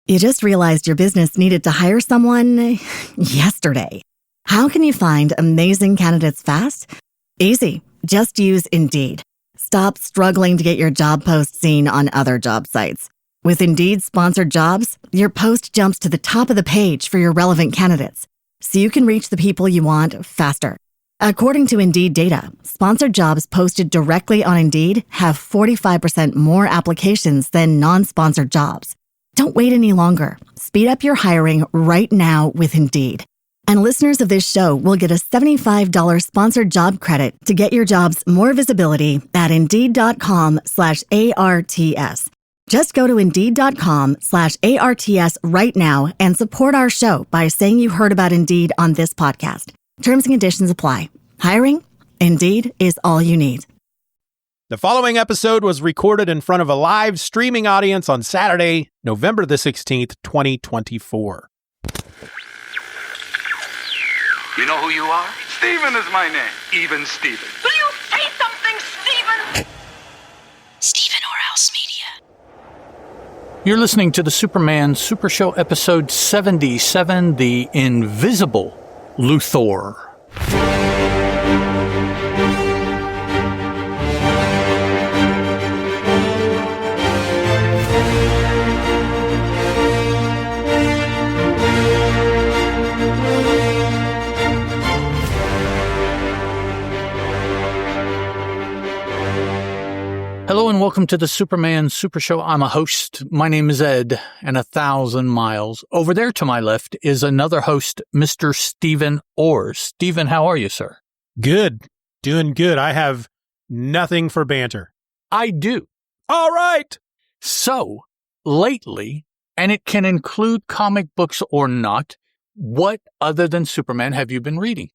You just realized your business needed to hire someone yesterday. How can you find amazing candidates fast? Easy. Just use Indeed. Stop struggling to get your job post seen on other job sites. With Indeed sponsored jobs, your post jumps to the top of the page for your relevant candidates, so you can reach the people you want faster. According to Indeed data, sponsored jobs posted directly on Indeed have 45% more applications than non-sponsored jobs. Don't wait any longer. Speed up your hiring right now with Indeed. And listeners of this show will get a $75 sponsored job credit to get your jobs more visibility at Indeed.com/ARTS. Just go to Indeed.com/ARTS right now and support our show by saying you heard about Indeed on this podcast. Terms and conditions apply. Hiring? Indeed is all you need. The following episode was recorded in front of a live streaming audience on Saturday, November the 16th, 2024. You know who you are? Steeven is my name. Even Steeven. Will you say something, Steeven? Steeven or else media. You're listening to the Superman Super Show episode 77, The Invisible Luthor. Hello and welcome to the Superman Super Show. I'm a host. My name is Ed, and 1,000 miles over there to my left is another host, Mr. Steeven Orr. Steeven, how are you, sir? Good. Doing good. I have nothing for banter. I do. All right. So, lately, and it can include comic books or not, what other than Superman have you been reading?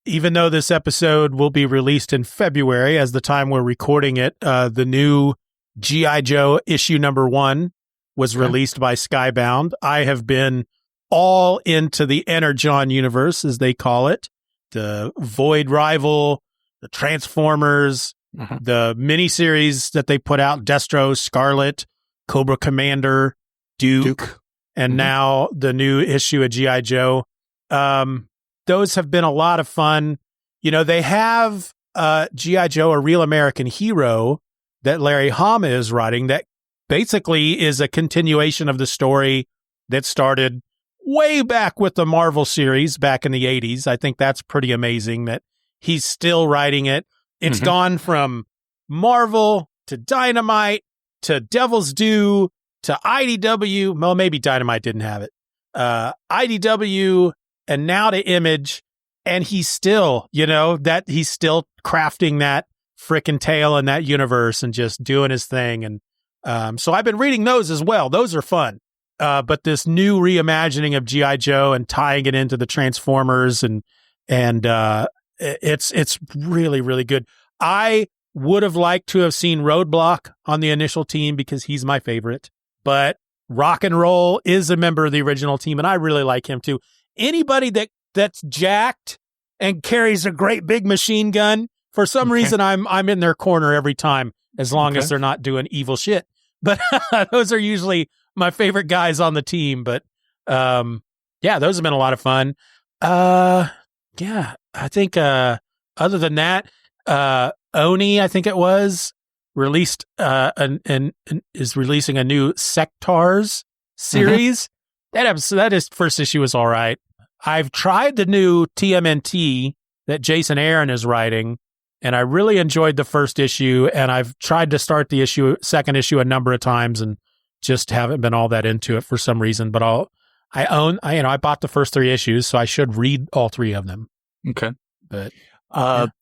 Even though this episode will be released in February, as the time we're recording it, the new G.I. Joe issue #1 was released by Skybound. I have been all into the Energon universe, as they call it, the Void Rival, the Transformers, the miniseries that they put out, Destro, Scarlet, Cobra Commander, Duke. And now the new issue of G.I. Joe. Those have been a lot of fun. You know, they have G.I. Joe, A Real American Hero, that Larry Hama is writing, that basically is a continuation of the story that started way back with the Marvel series back in the 80s. I think that's pretty amazing that he's still writing it. It's gone from Marvel to Dynamite to Devil's Due to IDW. Well, maybe Dynamite didn't have it. IDW and now to Image. And he's still, he's still crafting that frickin' tale in that universe and just doing his thing. And so I've been reading those as well. Those are fun. But this new reimagining of G.I. Joe and tying it into the Transformers and it's really, really good. I would have liked to have seen Roadblock on the initial team because he's my favorite, but Rock and Roll is a member of the original team and I really like him too. Anybody that's jacked and carries a great big machine gun, for some reason I'm in their corner every time, as long as they're not doing evil shit. But those are usually my favorite guys on the team. But those have been a lot of fun. I think other than that, Oni, I think it was, released and is releasing a new Sectars series. That first issue was all right. I've tried the new TMNT that Jason Aaron is writing, and I really enjoyed the first issue, and I've tried to start the second issue a number of times and just haven't been all that into it for some reason, but I bought the first 3 issues, so I should read all 3 of them. Okay. But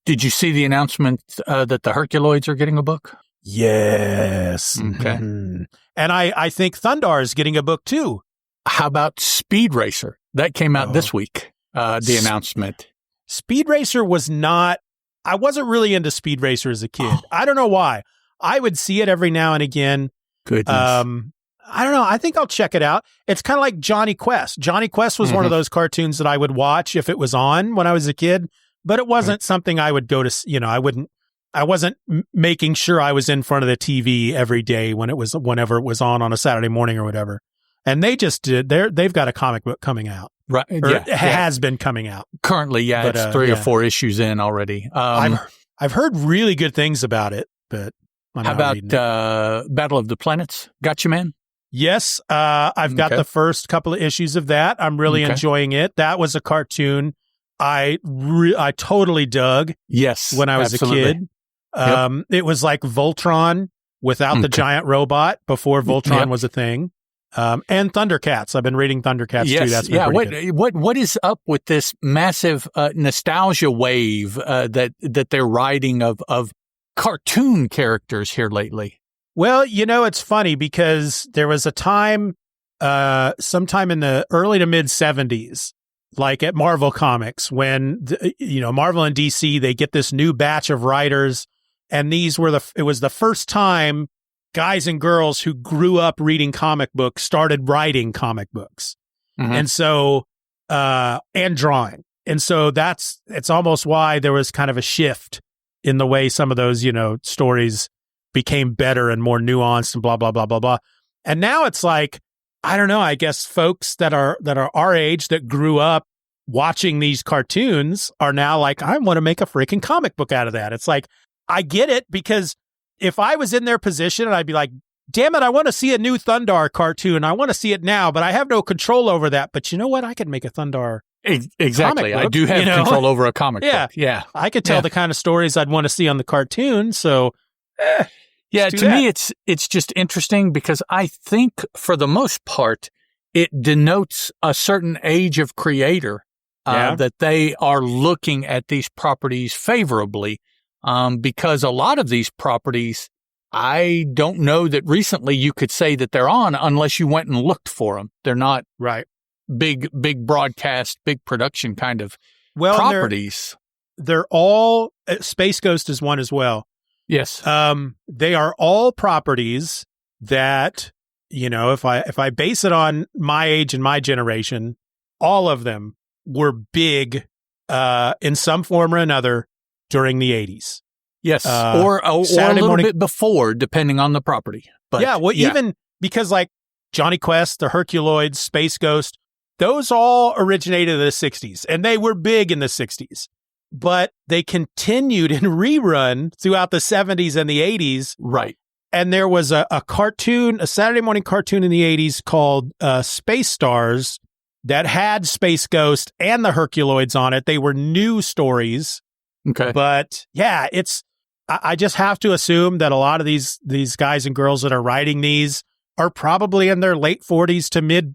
did you see the announcement that the Herculoids are getting a book? Yes. Okay. And I think Thundar is getting a book too. How about Speed Racer? That came out this week, the announcement. Speed Racer was not, I wasn't really into Speed Racer as a kid. I don't know why. I would see it every now and again. Goodness. I don't know. I think I'll check it out. It's kind of like Johnny Quest. Johnny Quest was one of those cartoons that I would watch if it was on when I was a kid, but it wasn't something I would go to, I wouldn't I wasn't making sure I was in front of the TV every day whenever it was on a Saturday morning or whatever. And they just did. They've got a comic book coming out. Right. Or it has been coming out. Currently, yeah, it's 3 or 4 issues in already. I've heard really good things about it, but I'm how not about Battle of the Planets? Got you, man? Yes, I've got the first couple of issues of that. I'm really enjoying it. That was a cartoon I totally dug. Yes, when I was a kid. It was like Voltron without the giant robot before Voltron was a thing. And Thundercats. I've been reading Thundercats too. That's been pretty good. What is up with this massive nostalgia wave that they're riding of cartoon characters here lately? Well, it's funny because there was a time, sometime in the early to mid 70s, like at Marvel Comics, when Marvel and DC, they get this new batch of writers, and it was the first time guys and girls who grew up reading comic books started writing comic books. And so, and drawing. And so it's almost why there was kind of a shift in the way some of those, stories became better and more nuanced and blah, blah, blah, blah, blah. And now it's like, I don't know, I guess folks that are our age that grew up watching these cartoons are now like, I want to make a freaking comic book out of that. It's like, I get it, because if I was in their position, I'd be like, damn it, I want to see a new Thundar cartoon. I want to see it now, but I have no control over that. But you know what? I could make a Thundar exactly. comic book, I do have control over a comic book. Yeah. I could tell the kind of stories I'd want to see on the cartoon. So, to me, it's just interesting because I think for the most part, it denotes a certain age of creator that they are looking at these properties favorably. Because a lot of these properties, I don't know that recently you could say that they're on unless you went and looked for them. They're not big broadcast, big production kind of properties. They're all, Space Ghost is one as well. Yes. They are all properties that, if I base it on my age and my generation, all of them were big in some form or another during the 80s. Yes. Or a little bit before, depending on the property. But even because like Johnny Quest, the Herculoids, Space Ghost, those all originated in the 60s, and they were big in the 60s. But they continued in rerun throughout the 70s and the 80s. Right. And there was a cartoon, a Saturday morning cartoon in the 80s called Space Stars that had Space Ghost and the Herculoids on it. They were new stories. Okay. But yeah, I just have to assume that a lot of these guys and girls that are writing these are probably in their late 40s to mid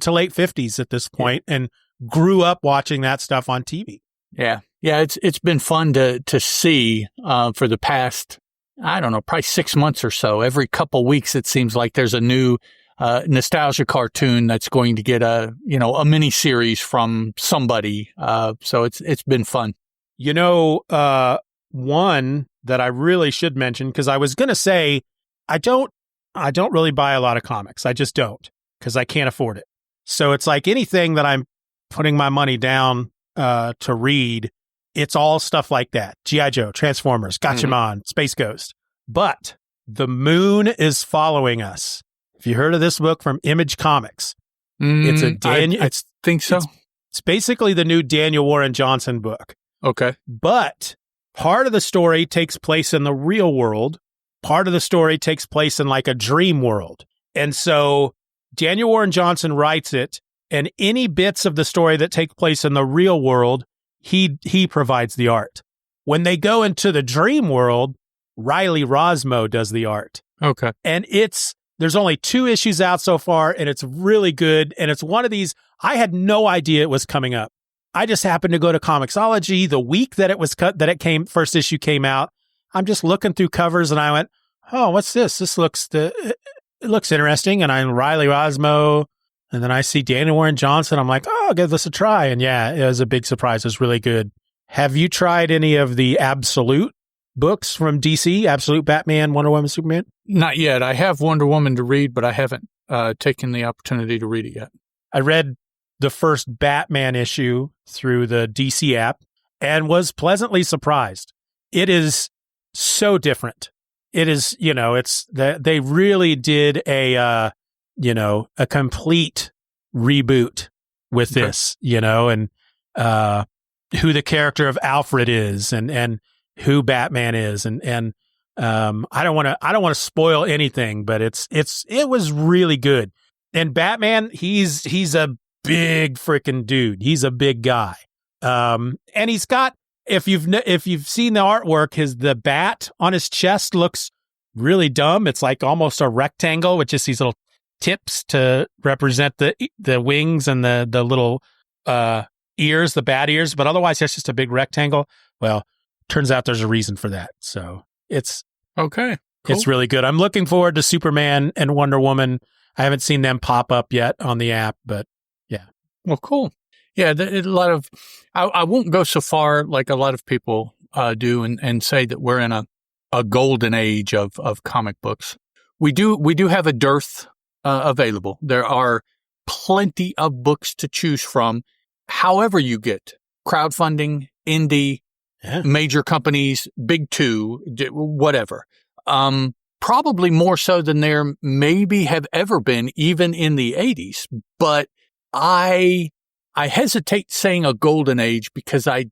to late 50s at this point and grew up watching that stuff on TV. Yeah. Yeah, it's been fun to see for the past, I don't know, probably 6 months or so. Every couple weeks, it seems like there's a new nostalgia cartoon that's going to get a mini series from somebody. So it's been fun. One that I really should mention, because I was going to say I don't really buy a lot of comics. I just don't, because I can't afford it. So it's like anything that I'm putting my money down to read, it's all stuff like that. G.I. Joe, Transformers, Gatchaman, Space Ghost. But The Moon is Following Us. Have you heard of this book from Image Comics? It's a Daniel. I think so. It's basically the new Daniel Warren Johnson book. Okay. But part of the story takes place in the real world. Part of the story takes place in like a dream world. And so Daniel Warren Johnson writes it, and any bits of the story that take place in the real world, he provides the art. When they go into the dream world, Riley Rosmo does the art. Okay. And there's only 2 issues out so far, and it's really good. And it's one of these, I had no idea it was coming up. I just happened to go to Comixology the week that first issue came out. I'm just looking through covers and I went, oh, what's this? This it looks interesting. And I'm Riley Rosmo. And then I see Daniel Warren Johnson. I'm like, oh, I'll give this a try. And yeah, it was a big surprise. It was really good. Have you tried any of the Absolute books from DC? Absolute Batman, Wonder Woman, Superman? Not yet. I have Wonder Woman to read, but I haven't taken the opportunity to read it yet. I read the first Batman issue through the DC app and was pleasantly surprised. It is so different. It is, it's that they really did a complete reboot with this, and who the character of Alfred is and who Batman is. And I don't want to spoil anything, but it was really good. And Batman, he's a big freaking dude. He's a big guy. And he's got, if you've seen the artwork, the bat on his chest looks really dumb. It's like almost a rectangle with just these little tips to represent the wings and the little ears, the bat ears. But otherwise, it's just a big rectangle. Well, turns out there's a reason for that. So it's okay. Cool. It's really good. I'm looking forward to Superman and Wonder Woman. I haven't seen them pop up yet on the app, but yeah. Well, cool. Yeah, a lot of I won't go so far like a lot of people do and say that we're in a golden age of comic books. We do have a dearth available. There are plenty of books to choose from. However you get crowdfunding, indie, major companies, big two, whatever. Probably more so than there maybe have ever been, even in the 80s. But I hesitate saying a golden age because I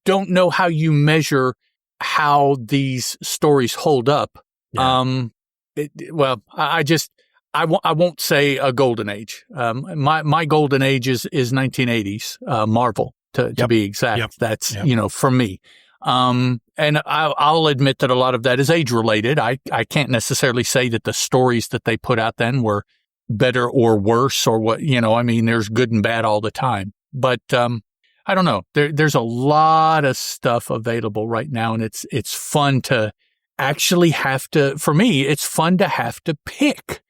don't know how you measure how these stories hold up. Yeah. I won't say a golden age. My golden age is 1980s, Marvel to be exact. Yep. That's, for me. And I'll admit that a lot of that is age related. I can't necessarily say that the stories that they put out then were better or worse or what, there's good and bad all the time. But, I don't know. There's a lot of stuff available right now, and it's fun to actually for me, it's fun to have to pick,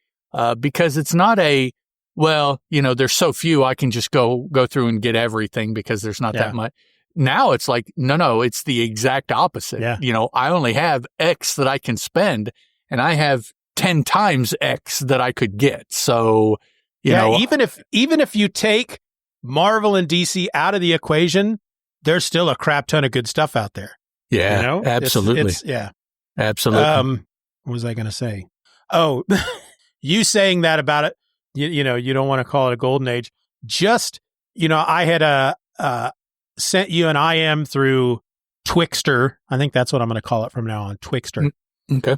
because it's not there's so few, I can just go through and get everything because there's not that much. Now it's like, no, it's the exact opposite. Yeah. I only have X that I can spend, and I have 10 times X that I could get. So, even if you take Marvel and DC out of the equation, there's still a crap ton of good stuff out there. Yeah, absolutely. Absolutely. What was I going to say? Oh, you saying that about it, you don't want to call it a golden age. Just, I had sent you an IM through Twixter. I think that's what I'm going to call it from now on, Twixter. Okay.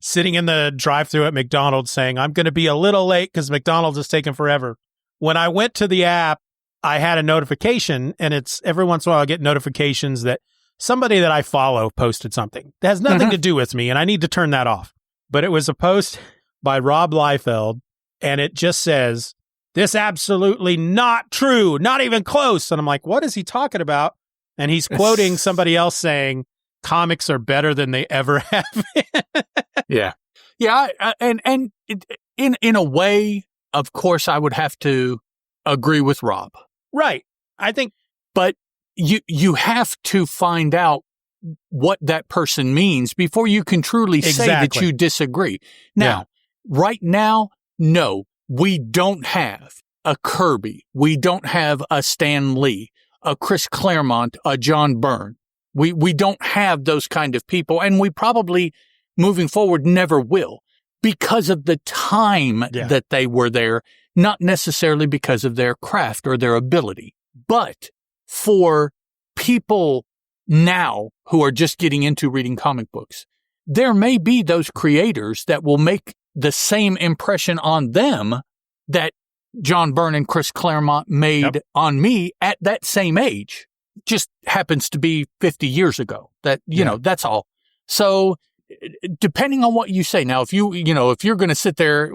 Sitting in the drive-thru at McDonald's saying, I'm going to be a little late because McDonald's is taking forever. When I went to the app, I had a notification, and it's every once in a while I get notifications that somebody that I follow posted something that has nothing to do with me, and I need to turn that off. But it was a post by Rob Liefeld, and it just says, "This absolutely not true, not even close." And I'm like, what is he talking about? And he's quoting somebody else saying, comics are better than they ever have been. Yeah. And in a way, of course, I would have to agree with Rob. Right. I think. But you have to find out what that person means before you can truly say that you disagree. Now, right now, no, we don't have a Kirby. We don't have a Stan Lee, a Chris Claremont, a John Byrne. We don't have those kind of people, and we probably, moving forward, never will because of the time that they were there, not necessarily because of their craft or their ability. But for people now who are just getting into reading comic books, there may be those creators that will make the same impression on them that John Byrne and Chris Claremont made on me at that same age. Just happens to be 50 years ago. That, that's all. So depending on what you say. Now, if you're going to sit there,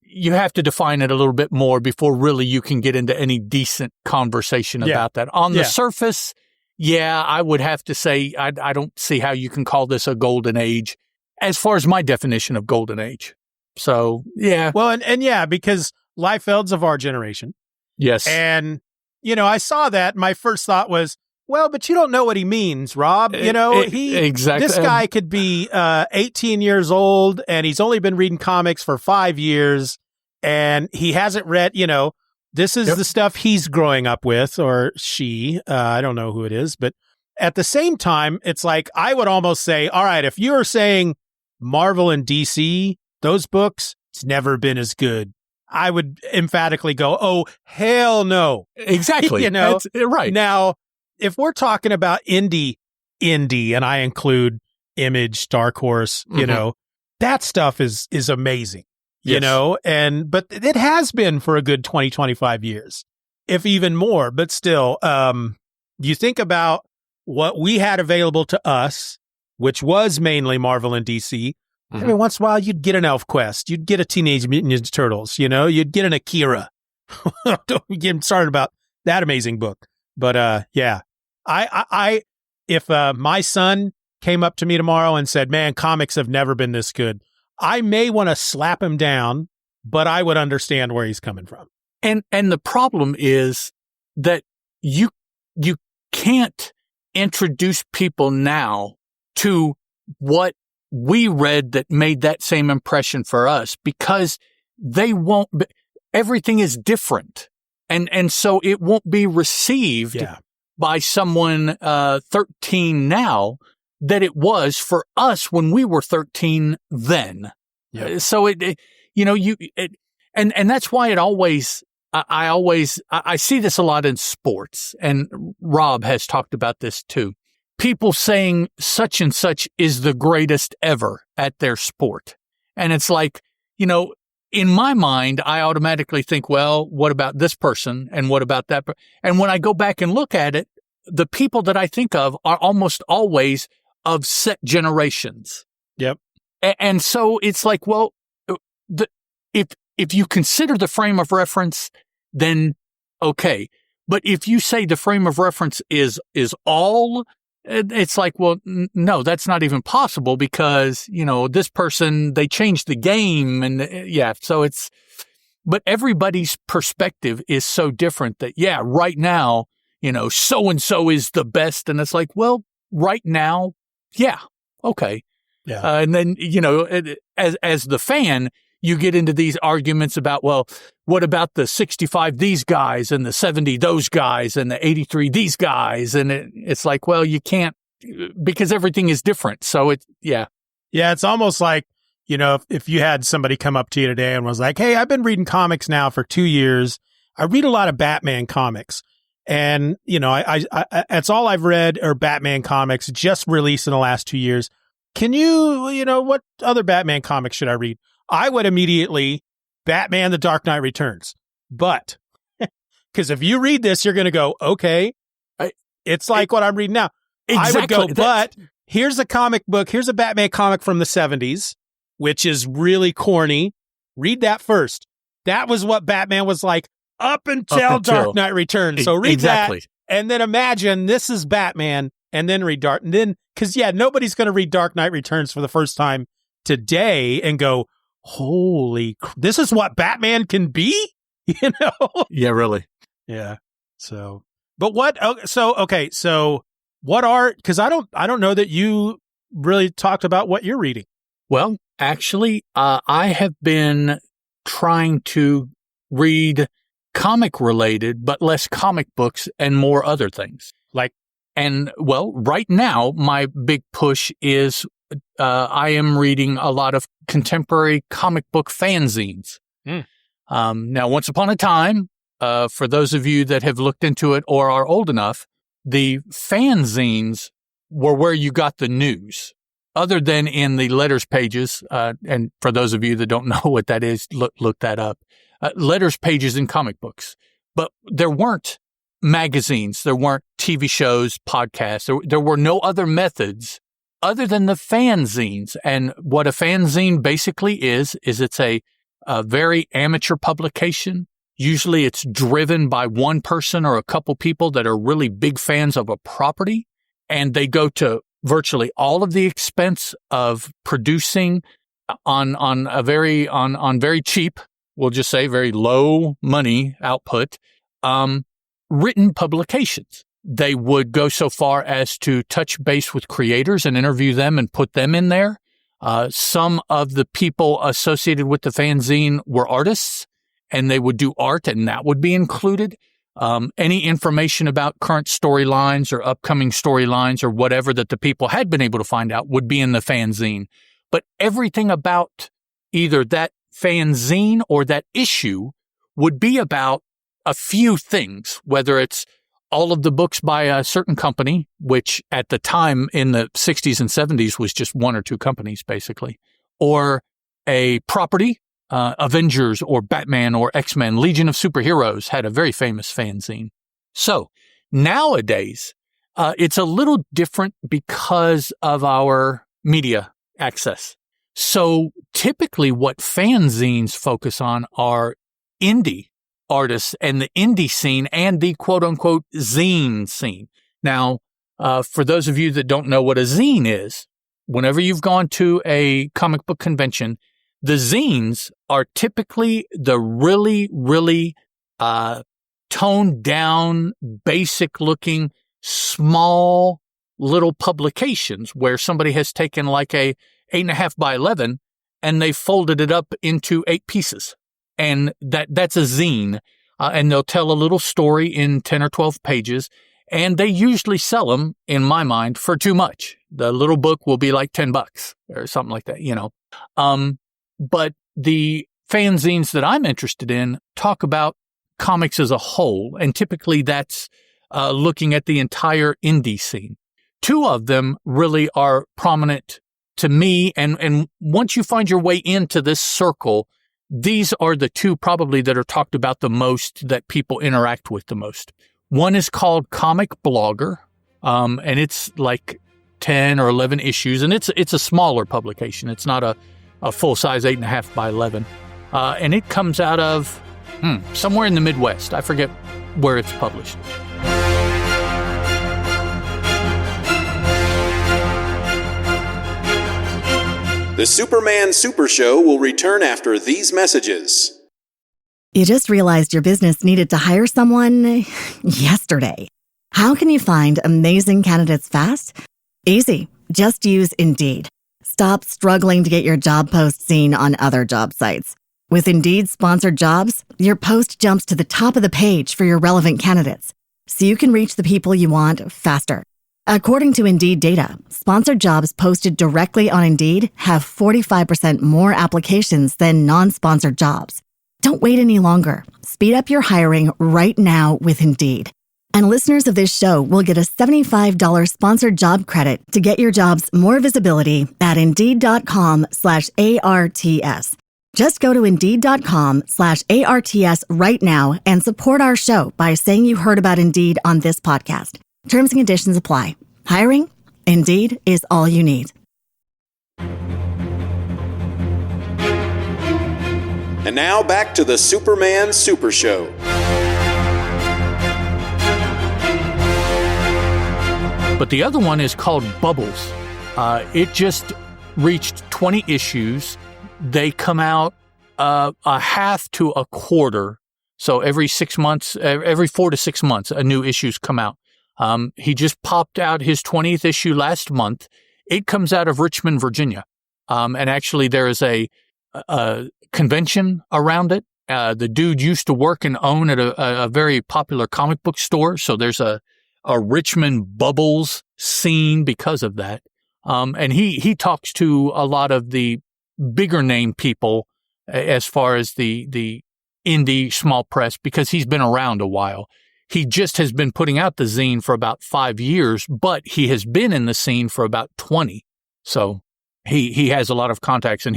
you have to define it a little bit more before really you can get into any decent conversation about that. On the surface, I would have to say I don't see how you can call this a golden age as far as my definition of golden age. So, yeah. Well, and because Liefeld's of our generation. Yes. And, I saw that. My first thought was, well, but you don't know what he means, Rob. Exactly. This guy could be 18 years old, and he's only been reading comics for 5 years, and he hasn't read, this is the stuff he's growing up with, or she. I don't know who it is, but at the same time, it's like, I would almost say, all right, if you're saying Marvel and DC, those books, it's never been as good, I would emphatically go, oh, hell no. Exactly. You know, That's right. Now, if we're talking about indie, and I include Image, Dark Horse, you know, that stuff is amazing, you know, but it has been for a good 20, 25 years, if even more. But still, you think about what we had available to us, which was mainly Marvel and DC. Every once in a while, you'd get an ElfQuest, you'd get a Teenage Mutant Ninja Turtles, you know, you'd get an Akira. Don't get started about that amazing book. But yeah, if my son came up to me tomorrow and said, man, comics have never been this good, I may want to slap him down, but I would understand where he's coming from. And the problem is that you can't introduce people now to what we read that made that same impression for us, because they won't, everything is different. And so it won't be received by someone 13 now that it was for us when we were 13 then. So and that's why I see this a lot in sports, and Rob has talked about this too. People saying such and such is the greatest ever at their sport. And it's like, you know, in my mind, I automatically think, well, what about this person? And what about that? And when I go back and look at it, the people that I think of are almost always of set generations. Yep. And so it's like, well, if you consider the frame of reference, then okay. But if you say the frame of reference is all, it's like, well, no, that's not even possible, because, you know, this person, they changed the game, and so but everybody's perspective is so different that, right now, you know, so-and-so is the best. And it's like, well, right now, okay. Yeah. And then, you know, as the fan, you get into these arguments about, well, what about the 65, these guys, and the 70, those guys, and the 83, these guys? And it's like, well, you can't, because everything is different. So Yeah, it's almost like, you know, if you had somebody come up to you today and was like, hey, I've been reading comics now for 2 years. I read a lot of Batman comics. And, you know, I that's all I've read are Batman comics just released in the last 2 years. Can you know, what other Batman comics should I read? I would immediately Batman, The Dark Knight Returns. But because if you read this, you're going to go, okay, it's like what I'm reading now. Exactly. I would go, but here's a comic book. Here's a Batman comic from the 70s, which is really corny. Read that first. That was what Batman was like up until Dark Knight Returns. So read that. And then imagine this is Batman, and then read Dark. And then, because, nobody's going to read Dark Knight Returns for the first time today and go, holy, this is what Batman can be, you know? Yeah, really. Yeah. So, but so what are, because I don't know that you really talked about what you're reading. Well, actually, I have been trying to read comic related, but less comic books and more other things. Right now, my big push is I am reading a lot of contemporary comic book fanzines. Now, once upon a time, for those of you that have looked into it or are old enough, the fanzines were where you got the news, other than in the letters pages. And for those of you that don't know what that is, look that up. Letters pages in comic books. But there weren't magazines, there weren't TV shows, podcasts. There were no other methods other than the fanzines. And what a fanzine basically is it's a very amateur publication. Usually it's driven by one person or a couple people that are really big fans of a property, and they go to virtually all of the expense of producing on very cheap, we'll just say very low money output, written publications. They would go so far as to touch base with creators and interview them and put them in there. Some of the people associated with the fanzine were artists, and they would do art, and that would be included. Any information about current storylines or upcoming storylines or whatever that the people had been able to find out would be in the fanzine. But everything about either that fanzine or that issue would be about a few things, whether it's all of the books by a certain company, which at the time in the 60s and 70s was just one or two companies, basically, or a property, Avengers or Batman or X-Men, Legion of Superheroes had a very famous fanzine. So nowadays, it's a little different because of our media access. So typically what fanzines focus on are indie artists and the indie scene and the quote-unquote zine scene. Now, for those of you that don't know what a zine is, whenever you've gone to a comic book convention, the zines are typically the really, really toned down, basic-looking, small little publications where somebody has taken like a 8.5 by 11 and they folded it up into 8 pieces. And that's a zine. And they'll tell a little story in 10 or 12 pages. And they usually sell them, in my mind, for too much. The little book will be like $10 or something like that, you know. But the fanzines that I'm interested in talk about comics as a whole. And typically that's looking at the entire indie scene. 2 of them really are prominent to me. And once you find your way into this circle, these are the 2 probably that are talked about the most, that people interact with the most. One is called Comic Blogger, and it's like 10 or 11 issues, and it's a smaller publication. It's not a full-size 8.5 by 11. And it comes out of somewhere in the Midwest. I forget where it's published. The Superman Super Show will return after these messages. You just realized your business needed to hire someone yesterday. How can you find amazing candidates fast? Easy. Just use Indeed. Stop struggling to get your job post seen on other job sites. With Indeed sponsored jobs, your post jumps to the top of the page for your relevant candidates, so you can reach the people you want faster. According to Indeed data, sponsored jobs posted directly on Indeed have 45% more applications than non-sponsored jobs. Don't wait any longer. Speed up your hiring right now with Indeed. And listeners of this show will get a $75 sponsored job credit to get your jobs more visibility at Indeed.com/ARTS. Just go to Indeed.com/ARTS right now and support our show by saying you heard about Indeed on this podcast. Terms and conditions apply. Hiring? Indeed is all you need. And now back to the Superman Super Show. But the other one is called Bubbles. It just reached 20 issues. They come out a half to a quarter. So every 6 months, every 4 to 6 months, a new issues come out. He just popped out his 20th issue last month. It comes out of Richmond, Virginia. And actually there is a convention around it. The dude used to work and own at a very popular comic book store. So there's a Richmond Bubbles scene because of that. And he talks to a lot of the bigger name people as far as the indie small press, because he's been around a while. He just has been putting out the zine for about 5 years, but he has been in the scene for about 20. So he has a lot of contacts, and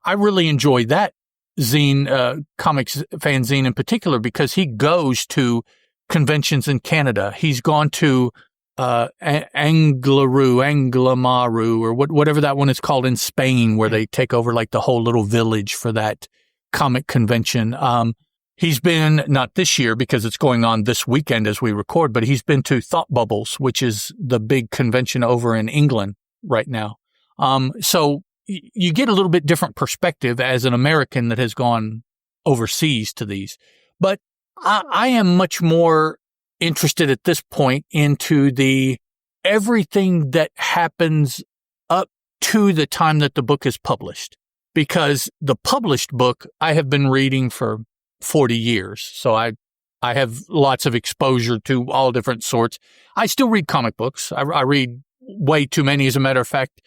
I really enjoy that zine, comics fanzine in particular, because he goes to conventions in Canada. He's gone to Anglamaru, or whatever that one is called in Spain, where they take over like the whole little village for that comic convention. He's been, not this year because it's going on this weekend as we record, but he's been to Thought Bubbles, which is the big convention over in England right now. So you get a little bit different perspective as an American that has gone overseas to these. But I am much more interested at this point into everything that happens up to the time that the book is published, because the published book I have been reading for 40 years. So I I have lots of exposure to all different sorts. I still read comic books. I read way too many. As a matter of fact,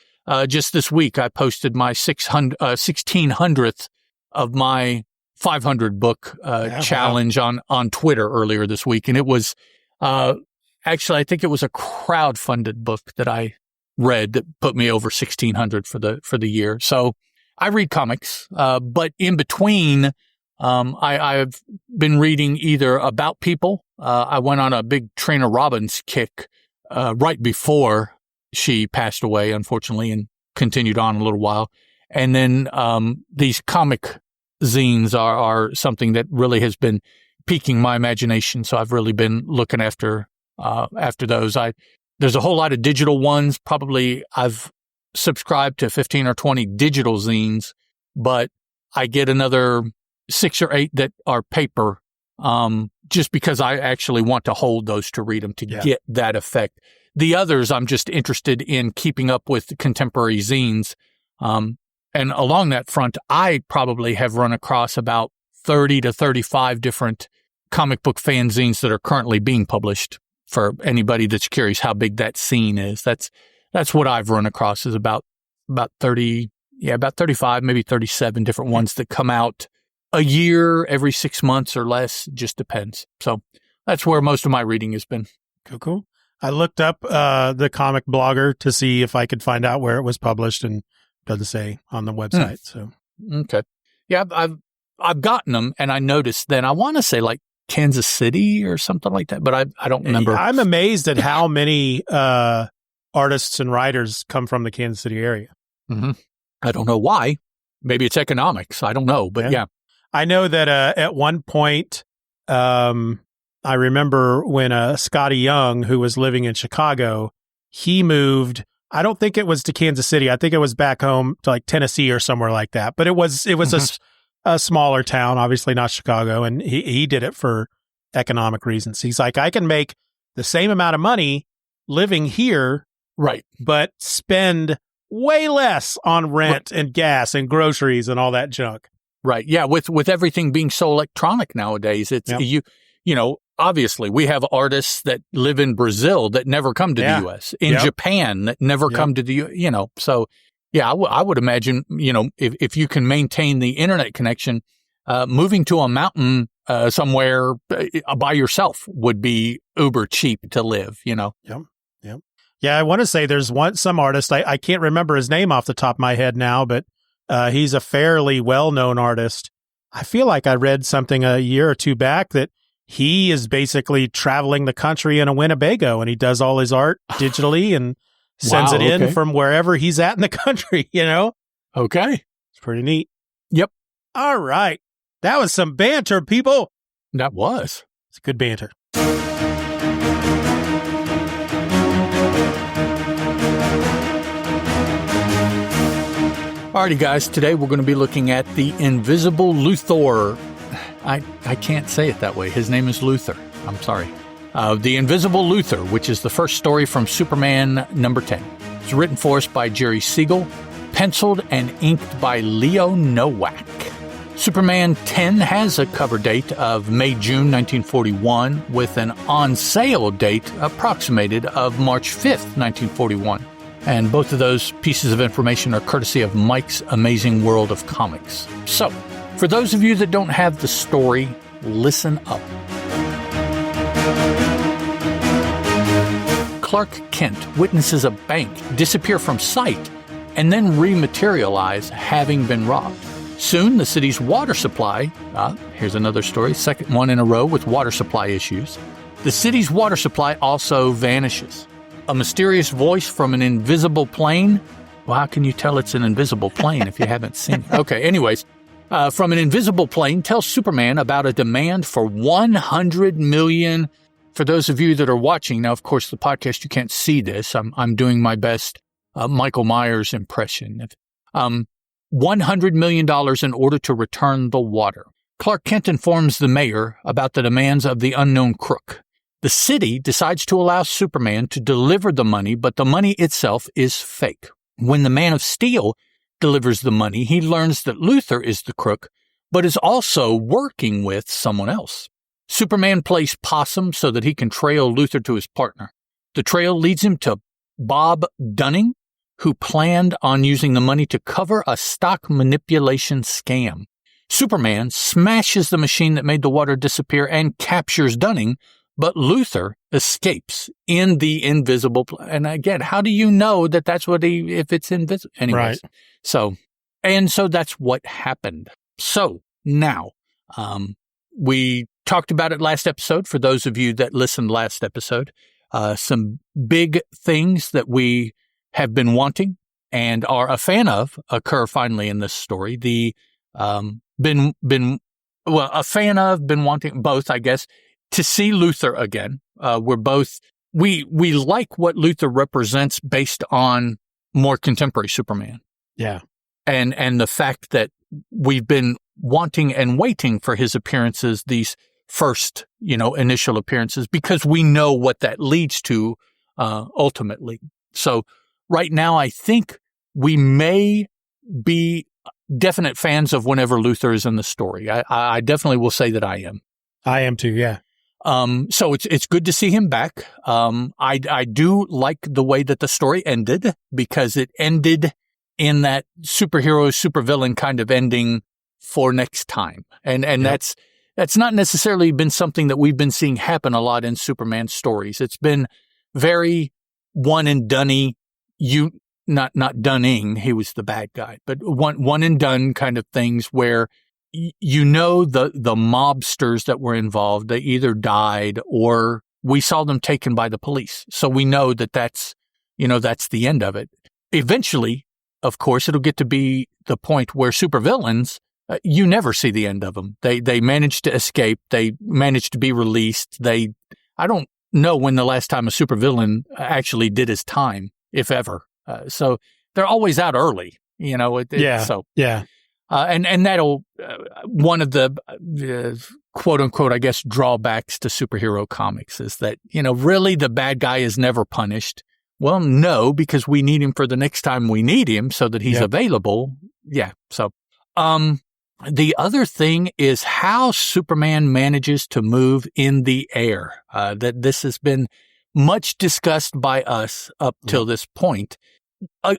just this week, I posted my 1600th of my 500 book challenge on Twitter earlier this week. And it was actually, I think it was a crowdfunded book that I read that put me over 1600 for the year. So I read comics, but in between, I've been reading either about people. I went on a big Trina Robbins kick right before she passed away, unfortunately, and continued on a little while. And then these comic zines are something that really has been piquing my imagination. So I've really been looking after those. There's a whole lot of digital ones. Probably I've subscribed to 15 or 20 digital zines, but I get another 6 or 8 that are paper, just because I actually want to hold those to read them to get that effect. The others, I'm just interested in keeping up with contemporary zines. And along that front, I probably have run across about 30 to 35 different comic book fanzines that are currently being published. For anybody that's curious how big that scene is, that's what I've run across, is about 30, about 35, maybe 37 different ones that come out a year, every 6 months or less. Just depends. So that's where most of my reading has been. Cool. I looked up the comic blogger to see if I could find out where it was published, and it doesn't say on the website. So okay, yeah, I've gotten them, and I noticed then I want to say like Kansas City or something like that, but I don't remember. I'm amazed at how many artists and writers come from the Kansas City area. Mm-hmm. I don't know why. Maybe it's economics. I don't know, but yeah. I know that at one point, I remember when Scotty Young, who was living in Chicago, he moved. I don't think it was to Kansas City. I think it was back home to like Tennessee or somewhere like that. But it was a smaller town, obviously not Chicago, and he did it for economic reasons. He's like, I can make the same amount of money living here, right, but spend way less on rent and gas and groceries and all that junk. Right. Yeah. With everything being so electronic nowadays, it's you know, obviously we have artists that live in Brazil that never come to the U.S., in Japan that never come to the, so yeah, I would imagine, if you can maintain the internet connection, moving to a mountain somewhere by yourself would be uber cheap to live, Yep. Yeah, I want to say there's some artist, I can't remember his name off the top of my head now, but he's a fairly well-known artist. I feel like I read something a year or two back that he is basically traveling the country in a Winnebago, and he does all his art digitally and sends it in from wherever he's at in the country, Okay. It's pretty neat. Yep. All right. That was some banter, people. That was. It's good banter. Alrighty, guys. Today we're going to be looking at the Invisible Luthor. I can't say it that way. His name is Luthor. I'm sorry. The Invisible Luthor, which is the first story from Superman number 10. It's written for us by Jerry Siegel, penciled and inked by Leo Nowak. Superman 10 has a cover date of May-June 1941 with an on-sale date approximated of March 5th, 1941. And both of those pieces of information are courtesy of Mike's Amazing World of Comics. So, for those of you that don't have the story, listen up. Clark Kent witnesses a bank disappear from sight and then rematerialize, having been robbed. Soon, the city's water supply, here's another story, second one in a row with water supply issues. The city's water supply also vanishes. A mysterious voice from an invisible plane. Well, how can you tell it's an invisible plane if you haven't seen it? Okay, anyways, from an invisible plane tells Superman about a demand for $100 million. For those of you that are watching, now, of course, the podcast, you can't see this. I'm doing my best Michael Myers impression. $100 million in order to return the water. Clark Kent informs the mayor about the demands of the unknown crook. The city decides to allow Superman to deliver the money, but the money itself is fake. When the Man of Steel delivers the money, he learns that Luthor is the crook, but is also working with someone else. Superman plays possum so that he can trail Luthor to his partner. The trail leads him to Bob Dunning, who planned on using the money to cover a stock manipulation scam. Superman smashes the machine that made the water disappear and captures Dunning, but Luthor escapes in the invisible. And again, how do you know that that's what if it's invisible? Anyways, Right. So that's what happened. So now, we talked about it last episode. For those of you that listened last episode, some big things that we have been wanting and are a fan of occur finally in this story. A fan of, been wanting both, I guess, to see Luthor again. We like what Luthor represents based on more contemporary Superman. Yeah. And the fact that we've been wanting and waiting for his appearances, these first, initial appearances, because we know what that leads to, ultimately. So right now, I think we may be definite fans of whenever Luthor is in the story. I definitely will say that I am. I am too, yeah. So it's good to see him back. I do like the way that the story ended, because it ended in that superhero, supervillain kind of ending for next time. And yep. That's not necessarily been something that we've been seeing happen a lot in Superman stories. It's been very one and done-y. Not Dunning, he was the bad guy, but one and done kind of things where the mobsters that were involved, they either died or we saw them taken by the police. So we know that that's the end of it. Eventually, of course, it'll get to be the point where supervillains, you never see the end of them. They manage to escape. They manage to be released. I don't know when the last time a supervillain actually did his time, if ever. So they're always out early, Yeah. So yeah. And that'll one of the quote unquote, I guess, drawbacks to superhero comics is that really the bad guy is never punished. Well, no, because we need him for the next time we need him, so that he's available. Yeah. So, the other thing is how Superman manages to move in the air. That this has been much discussed by us up till this point.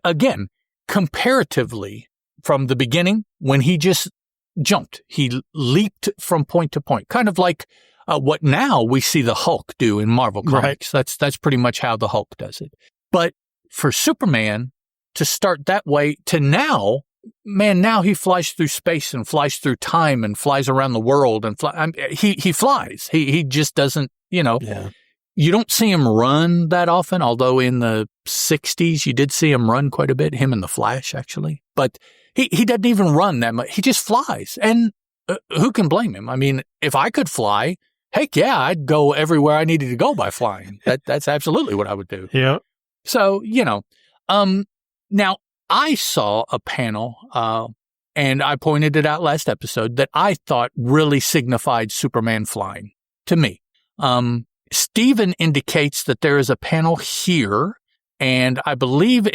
Again, comparatively from the beginning, when he just jumped, he leaped from point to point, kind of like what now we see the Hulk do in Marvel Comics. Right. That's pretty much how the Hulk does it. But for Superman to start that way to now he flies through space and flies through time and flies around the world and he flies. He just doesn't, You don't see him run that often, although in the 60s you did see him run quite a bit, him and the Flash, actually. But he doesn't even run that much. He just flies. And who can blame him? I mean, if I could fly, heck yeah, I'd go everywhere I needed to go by flying. That's absolutely what I would do. Yeah. So, now I steven a panel, and I pointed it out last episode, that I thought really signified Superman flying to me. Steven indicates that there is a panel here, and I believe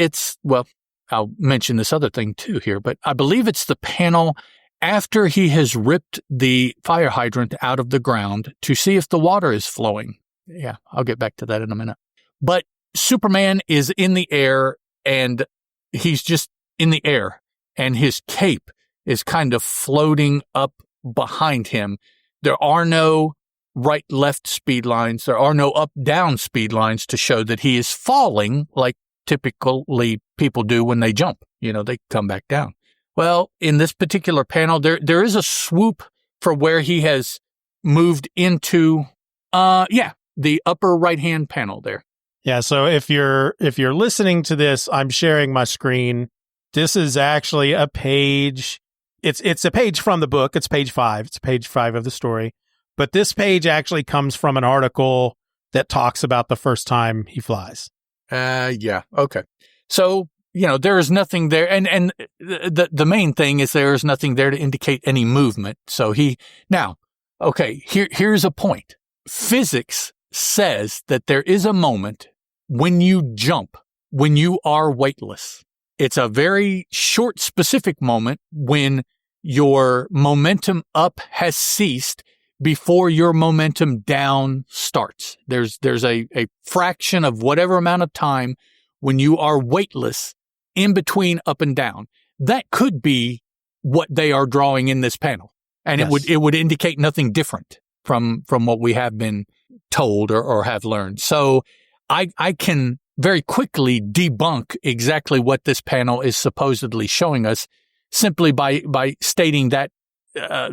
I'll mention this other thing too here, but I believe it's the panel after he has ripped the fire hydrant out of the ground to see if the water is flowing. Yeah, I'll get back to that in a minute. But Superman is in the air, and he's just in the air, and his cape is kind of floating up behind him. There are no right-left speed lines. There are no up-down speed lines to show that he is falling like typically people do when they jump. They come back down. Well, in this particular panel, there is a swoop for where he has moved into, the upper right-hand panel there. Yeah. So if you're listening to this, I'm sharing my screen. This is actually a page. It's a page from the book. It's page 5. It's page 5 of the story. But this page actually comes from an article that talks about the first time he flies. Yeah. Okay. So, there is nothing there. And the main thing is there is nothing there to indicate any movement. So here's a point. Physics says that there is a moment when you jump, when you are weightless. It's a very short, specific moment when your momentum up has ceased before your momentum down starts. There's a fraction of whatever amount of time when you are weightless in between up and down. That could be what they are drawing in this panel. And Yes. it would indicate nothing different from what we have been told or have learned. So I can very quickly debunk exactly what this panel is supposedly showing us simply by stating that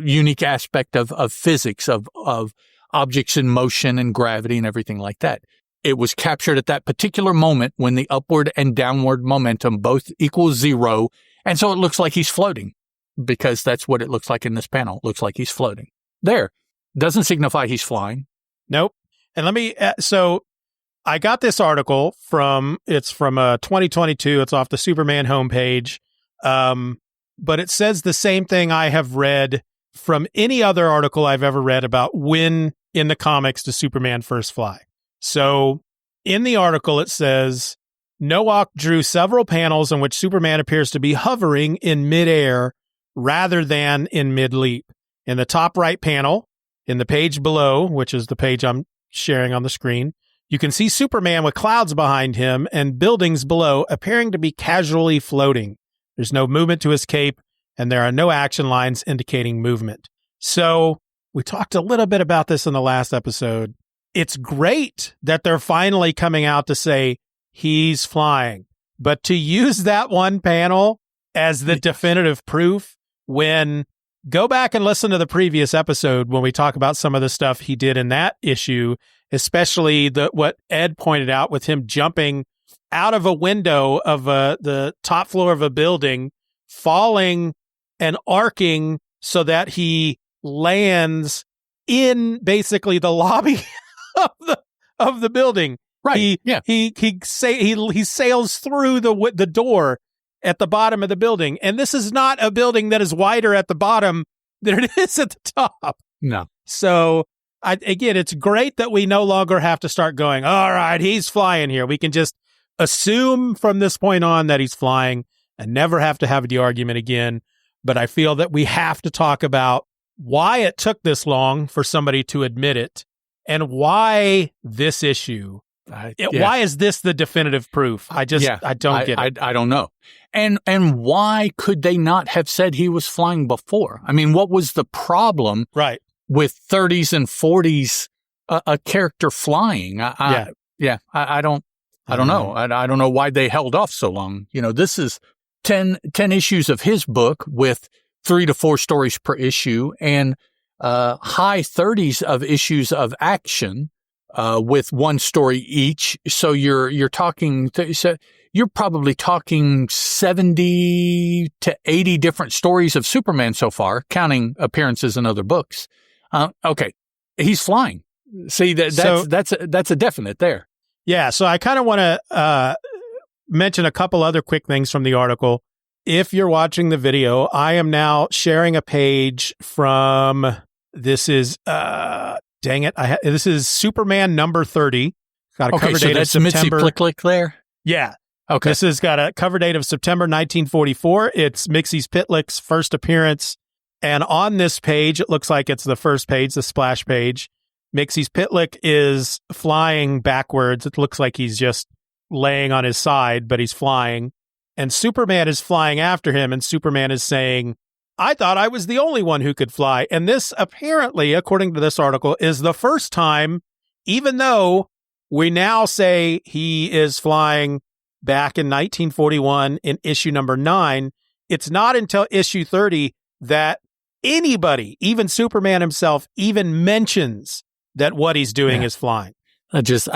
unique aspect of physics, of objects in motion and gravity and everything like that. It was captured at that particular moment when the upward and downward momentum both equals 0. And so it looks like he's floating, because that's what it looks like in this panel. It looks like he's floating. There. Doesn't signify he's flying. Nope. And let me, so I got this article it's from 2022. It's off the Superman homepage. But it says the same thing I have read from any other article I've ever read about when in the comics does Superman first fly. So in the article, it says, Nowak drew several panels in which Superman appears to be hovering in midair rather than in mid-leap. In the top right panel, in the page below, which is the page I'm sharing on the screen, you can see Superman with clouds behind him and buildings below appearing to be casually floating. There's no movement to his cape, and there are no action lines indicating movement. So we talked a little bit about this in the last episode. It's great that they're finally coming out to say he's flying, but to use that one panel as the definitive proof, when go back and listen to the previous episode when we talk about some of the stuff he did in that issue, especially what Ed pointed out with him jumping out of a window of the top floor of a building, falling and arcing so that he lands in basically the lobby of the building. Right. He sails through the door at the bottom of the building, and this is not a building that is wider at the bottom than it is at the top. No. So again, it's great that we no longer have to start going, all right, he's flying here. We can just assume from this point on that he's flying and never have to have the argument again. But I feel that we have to talk about why it took this long for somebody to admit it, and why this issue. Why is this the definitive proof? I don't get it. I don't know. And why could they not have said he was flying before? I mean, what was the problem with 30s and 40s a character flying? I don't know. I don't know why they held off so long. You know, this is 10 issues of his book with 3 to 4 stories per issue, and high 30s of issues of action with 1 story each. So you're talking. So you're probably talking 70 to 80 different stories of Superman so far, counting appearances in other books. Okay, he's flying. See, that's a definite there. Yeah, so I kind of want to mention a couple other quick things from the article. If you're watching the video, I am now sharing a page from, this is, this is Superman number 30. Got a cover date of September. Mitzi Plicklick there? Yeah. Okay. This has got a cover date of September 1944. It's Mixie Pitlick's first appearance. And on this page, it looks like it's the first page, the splash page. Mixie Pitlick is flying backwards. It looks like he's just laying on his side, but he's flying. And Superman is flying after him, and Superman is saying, I thought I was the only one who could fly. And this apparently, according to this article, is the first time, even though we now say he is flying back in 1941 in issue number 9, it's not until issue 30 that anybody, even Superman himself, even mentions that what he's doing is flying. I don't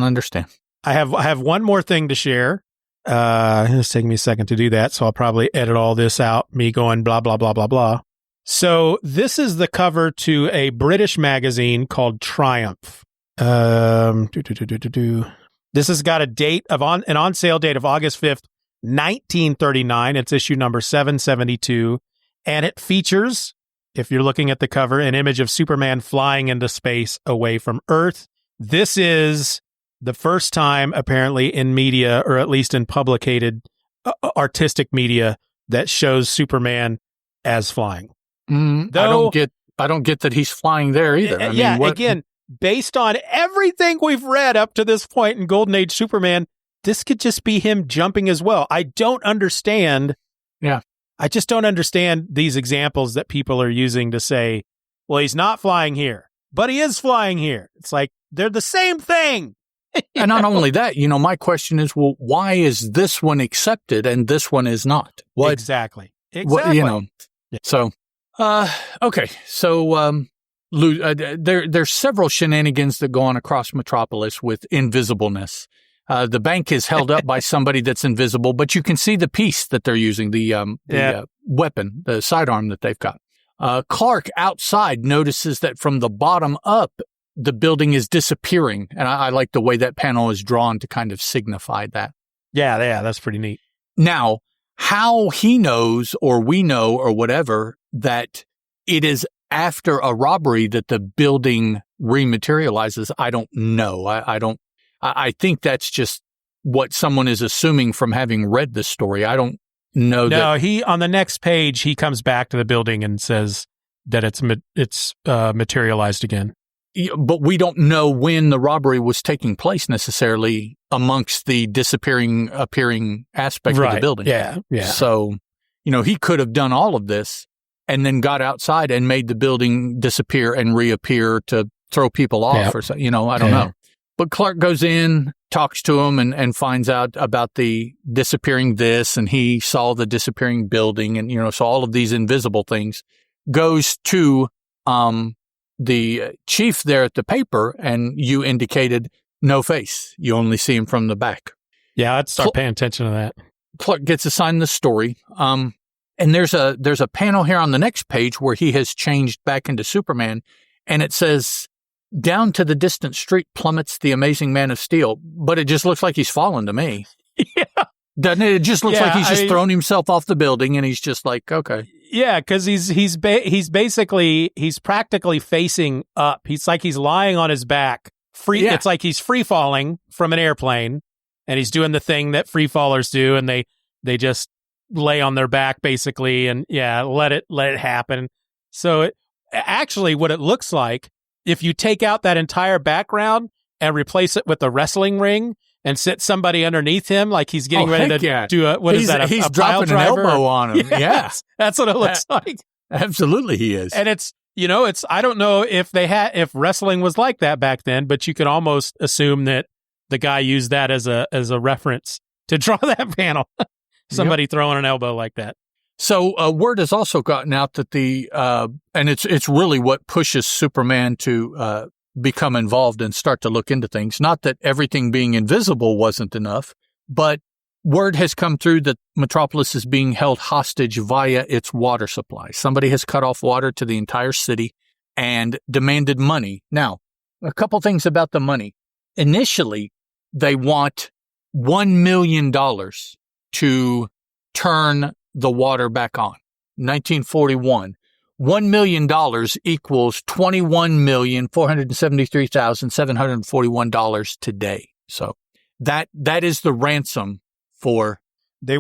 understand. I have one more thing to share. It's taking me a second to do that, so I'll probably edit all this out, me going blah, blah, blah, blah, blah. So this is the cover to a British magazine called Triumph. This has got a date of an on sale date of August 5th, 1939. It's issue number 772. And it features, if you're looking at the cover, an image of Superman flying into space away from Earth. This is the first time, apparently, in media, or at least in publicated artistic media, that shows Superman as flying. Though, I don't get that he's flying there either. I mean, again, based on everything we've read up to this point in Golden Age Superman, this could just be him jumping as well. I don't understand. Yeah. I just don't understand these examples that people are using to say, well, he's not flying here, but he is flying here. It's like, they're the same thing. And not only that, my question is, well, why is this one accepted and this one is not? What exactly? So, okay. So, there's several shenanigans that go on across Metropolis with invisibleness. The bank is held up by somebody that's invisible, but you can see the piece that they're using, the weapon, the sidearm that they've got. Clark outside notices that from the bottom up, the building is disappearing. And I like the way that panel is drawn to kind of signify that. Yeah, that's pretty neat. Now, how he knows, or we know, or whatever, that it is after a robbery that the building rematerializes, I don't know. I think that's just what someone is assuming from having read this story. I don't know. No, on the next page, he comes back to the building and says that it's materialized again. But we don't know when the robbery was taking place necessarily amongst the appearing aspect of the building. Yeah. So, he could have done all of this and then got outside and made the building disappear and reappear to throw people off or something. I don't know. But Clark goes in, talks to him, and finds out about the disappearing this, and he saw the disappearing building, and, so all of these invisible things. Goes to the chief there at the paper, and you indicated no face. You only see him from the back. Yeah, I'd start paying attention to that. Clark gets assigned the story. And there's a panel here on the next page where he has changed back into Superman, and it says, down to the distant street plummets the amazing Man of Steel, but it just looks like he's fallen to me. Yeah. Doesn't it? It just looks like he's just thrown himself off the building, and he's just like, okay. Yeah, because he's practically facing up. He's like he's lying on his back. It's like he's free falling from an airplane, and he's doing the thing that free fallers do, and they just lay on their back basically, and let it happen. So actually, what it looks like, if you take out that entire background and replace it with a wrestling ring and sit somebody underneath him, like he's getting ready to do he's a dropping an elbow on him. Yes, that's what it looks like. Absolutely, he is. And it's I don't know if wrestling was like that back then, but you could almost assume that the guy used that as a reference to draw that panel. Somebody throwing an elbow like that. So word has also gotten out that and it's really what pushes Superman to become involved and start to look into things. Not that everything being invisible wasn't enough, but word has come through that Metropolis is being held hostage via its water supply. Somebody has cut off water to the entire city and demanded money. Now, a couple things about the money. Initially, they want $1 million to turn the water back on. 1941. $1 million equals $21,473,741 today. So that is the ransom for. They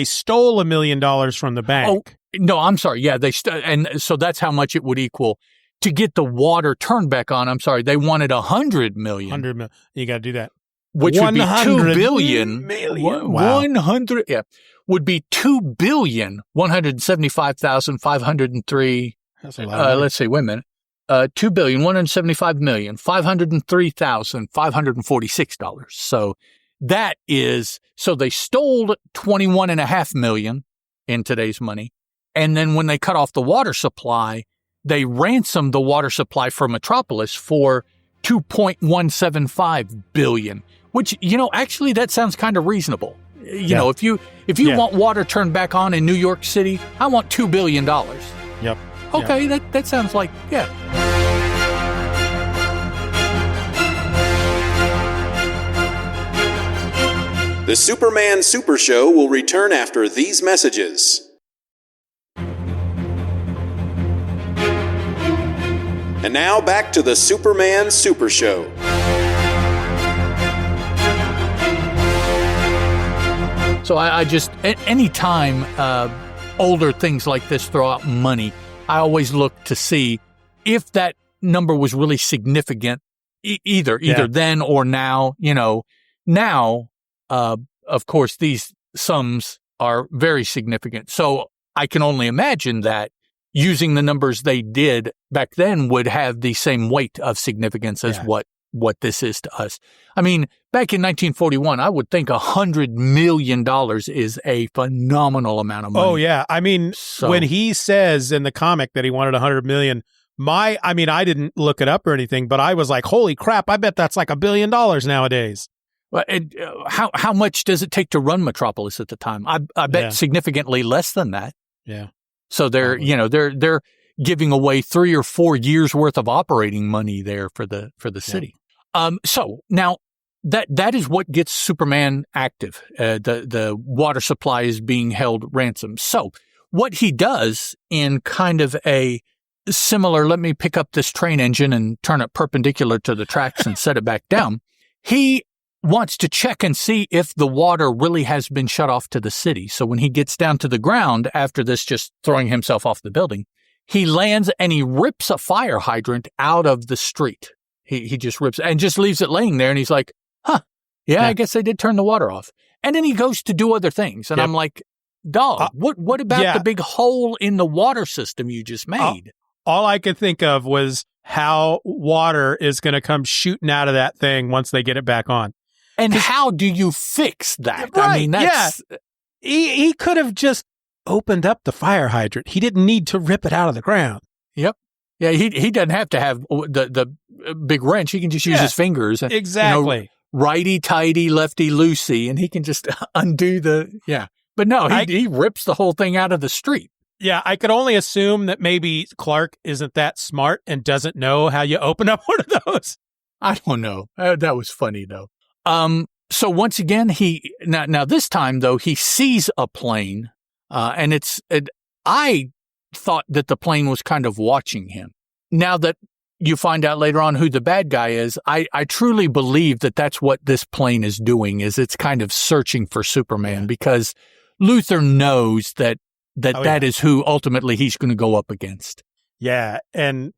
stole $1 million from the bank. Oh, no, I'm sorry. Yeah, and so that's how much it would equal to get the water turned back on. I'm sorry. They wanted $100 million. 100 million. You got to do that. Which would be $2 billion. Wow. 100. Yeah. Would be $2,175,503. That's a lot. Let's see, wait a minute. $2,175,503,546. So that is, so they stole $21.5 million in today's money. And then when they cut off the water supply, they ransomed the water supply for Metropolis for $2.175 billion, which, actually that sounds kind of reasonable. If you want water turned back on in New York City, I want $2 billion. Yep. Okay, that sounds like, The Superman Super Show will return after these messages. And now back to the Superman Super Show. So I just, anytime older things like this throw out money, I always look to see if that number was really significant, either then or now. Now, of course, these sums are very significant. So I can only imagine that using the numbers they did back then would have the same weight of significance as what this is to us. I mean, back in 1941, I would think $100 million is a phenomenal amount of money. Oh, yeah. I mean, when he says in the comic that he wanted $100 million, I didn't look it up or anything, but I was like, holy crap, I bet that's like $1 billion nowadays. Well, how much does it take to run Metropolis at the time? I bet significantly less than that. Yeah. So they're giving away 3 or 4 years worth of operating money there for the city. So now that is what gets Superman active. The water supply is being held ransom. So what he does in kind of a similar, let me pick up this train engine and turn it perpendicular to the tracks and set it back down. He wants to check and see if the water really has been shut off to the city. So when he gets down to the ground after this, just throwing himself off the building, he lands and he rips a fire hydrant out of the street. He just rips and just leaves it laying there. And he's like, I guess they did turn the water off. And then he goes to do other things. And I'm like, dog, what about the big hole in the water system you just made? All I could think of was how water is going to come shooting out of that thing once they get it back on. And how do you fix that? Right, I mean, that's... Yeah. He could have just opened up the fire hydrant. He didn't need to rip it out of the ground. Yep. Yeah, he doesn't have to have the big wrench. He can just use his fingers. And, exactly. Righty-tighty, lefty-loosey, and he can just undo the... Yeah. But no, he rips the whole thing out of the street. Yeah, I could only assume that maybe Clark isn't that smart and doesn't know how you open up one of those. I don't know. That was funny, though. So once again, now this time, though, he sees a plane, and I thought that the plane was kind of watching him. Now that you find out later on who the bad guy is, I truly believe that that's what this plane is doing, is it's kind of searching for Superman, because Luthor knows that is who ultimately he's going to go up against. Yeah. And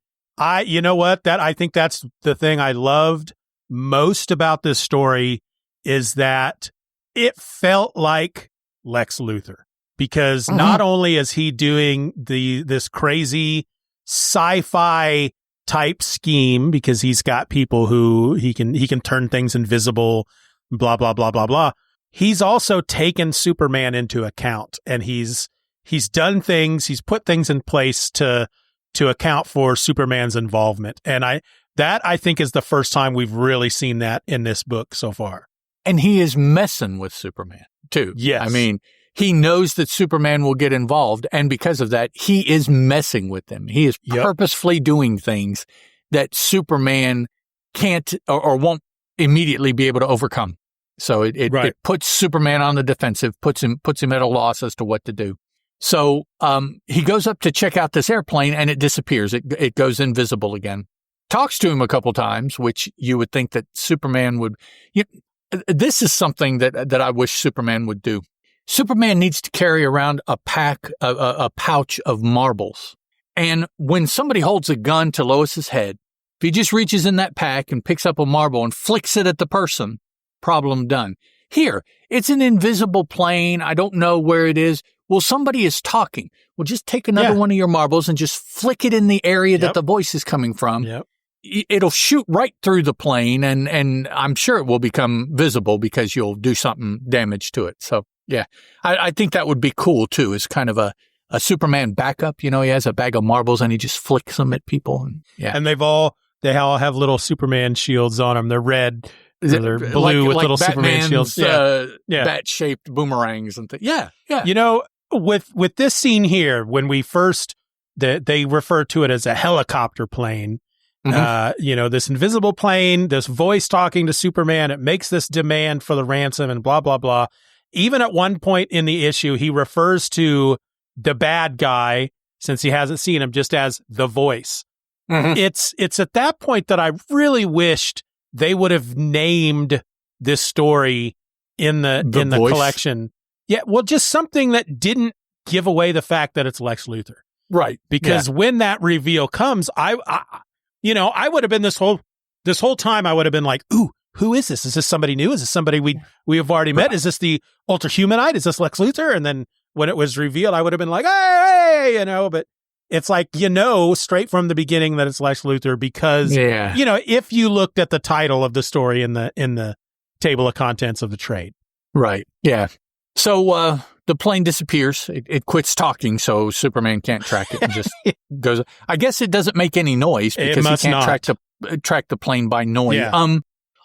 you know what? I think that's the thing I loved most about this story, is that it felt like Lex Luthor, because not only is he doing this crazy sci-fi type scheme, because he's got people who he can turn things invisible, blah, blah, blah, blah, blah. He's also taken Superman into account, and he's done things, he's put things in place to account for Superman's involvement. And I think is the first time we've really seen that in this book so far. And he is messing with Superman too. Yes. I mean, he knows that Superman will get involved, and because of that, he is messing with them. He is purposefully doing things that Superman can't or won't immediately be able to overcome. So it puts Superman on the defensive, puts him at a loss as to what to do. So he goes up to check out this airplane, and it disappears. It goes invisible again. Talks to him a couple times, which you would think that Superman would. This is something that I wish Superman would do. Superman needs to carry around a pouch of marbles. And when somebody holds a gun to Lois's head, if he just reaches in that pack and picks up a marble and flicks it at the person, problem done. Here, it's an invisible plane. I don't know where it is. Well, somebody is talking. Well, just take another one of your marbles and just flick it in the area that the voice is coming from. Yep. It'll shoot right through the plane, and I'm sure it will become visible because you'll do something damage to it. So, yeah, I think that would be cool, too. It's kind of a Superman backup. He has a bag of marbles, and he just flicks them at people. And they all have little Superman shields on them. They're red. They're blue with little Superman shields. Bat-shaped boomerangs and things. Yeah. With this scene here, when we first, they refer to it as a helicopter plane. This invisible plane, this voice talking to Superman, it makes this demand for the ransom and blah, blah, blah. Even at one point in the issue, he refers to the bad guy, since he hasn't seen him, just as the voice. It's at that point that I really wished they would have named this story in the collection. Yeah, well, just something that didn't give away the fact that it's Lex Luthor. Right. Because when that reveal comes, I would have been this whole time, I would have been like, ooh, who is this? Is this somebody new? Is this somebody we have already met? Is this the Ultrahumanite? Is this Lex Luthor? And then when it was revealed, I would have been like, hey, but it's like, straight from the beginning that it's Lex Luthor because, if you looked at the title of the story in the table of contents of the trade. Right. Yeah. So the plane disappears. It quits talking, so Superman can't track it and just goes. I guess it doesn't make any noise because he can't track the plane by noise. Yeah.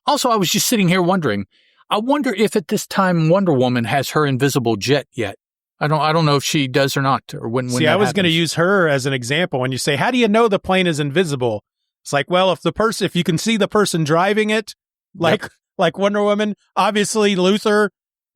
Also, I was just sitting here wondering. I wonder if at this time Wonder Woman has her invisible jet yet. I don't know if she does or not, or when. See, I was going to use her as an example. When you say, "How do you know the plane is invisible?" It's like, well, if you can see the person driving it, like Wonder Woman, obviously Luthor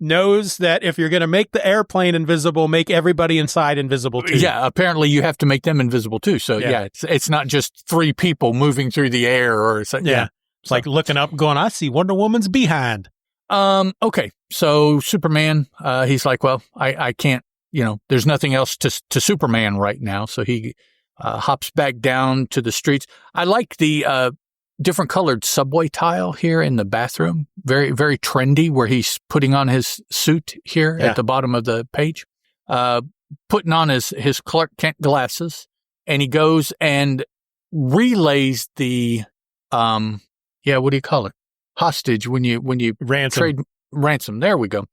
knows that if you're going to make the airplane invisible, make everybody inside invisible too. Yeah, apparently you have to make them invisible too. So it's not just three people moving through the air or something. Yeah. It's like looking up going, I see Wonder Woman's behind. Okay. So Superman, he's like, well, I can't, there's nothing else to Superman right now. So he, hops back down to the streets. I like the, different colored subway tile here in the bathroom. Very, very trendy where he's putting on his suit here at the bottom of the page, putting on his Clark Kent glasses, and he goes and relays the, what do you call it? Hostage when you ransom. Trade ransom. There we go.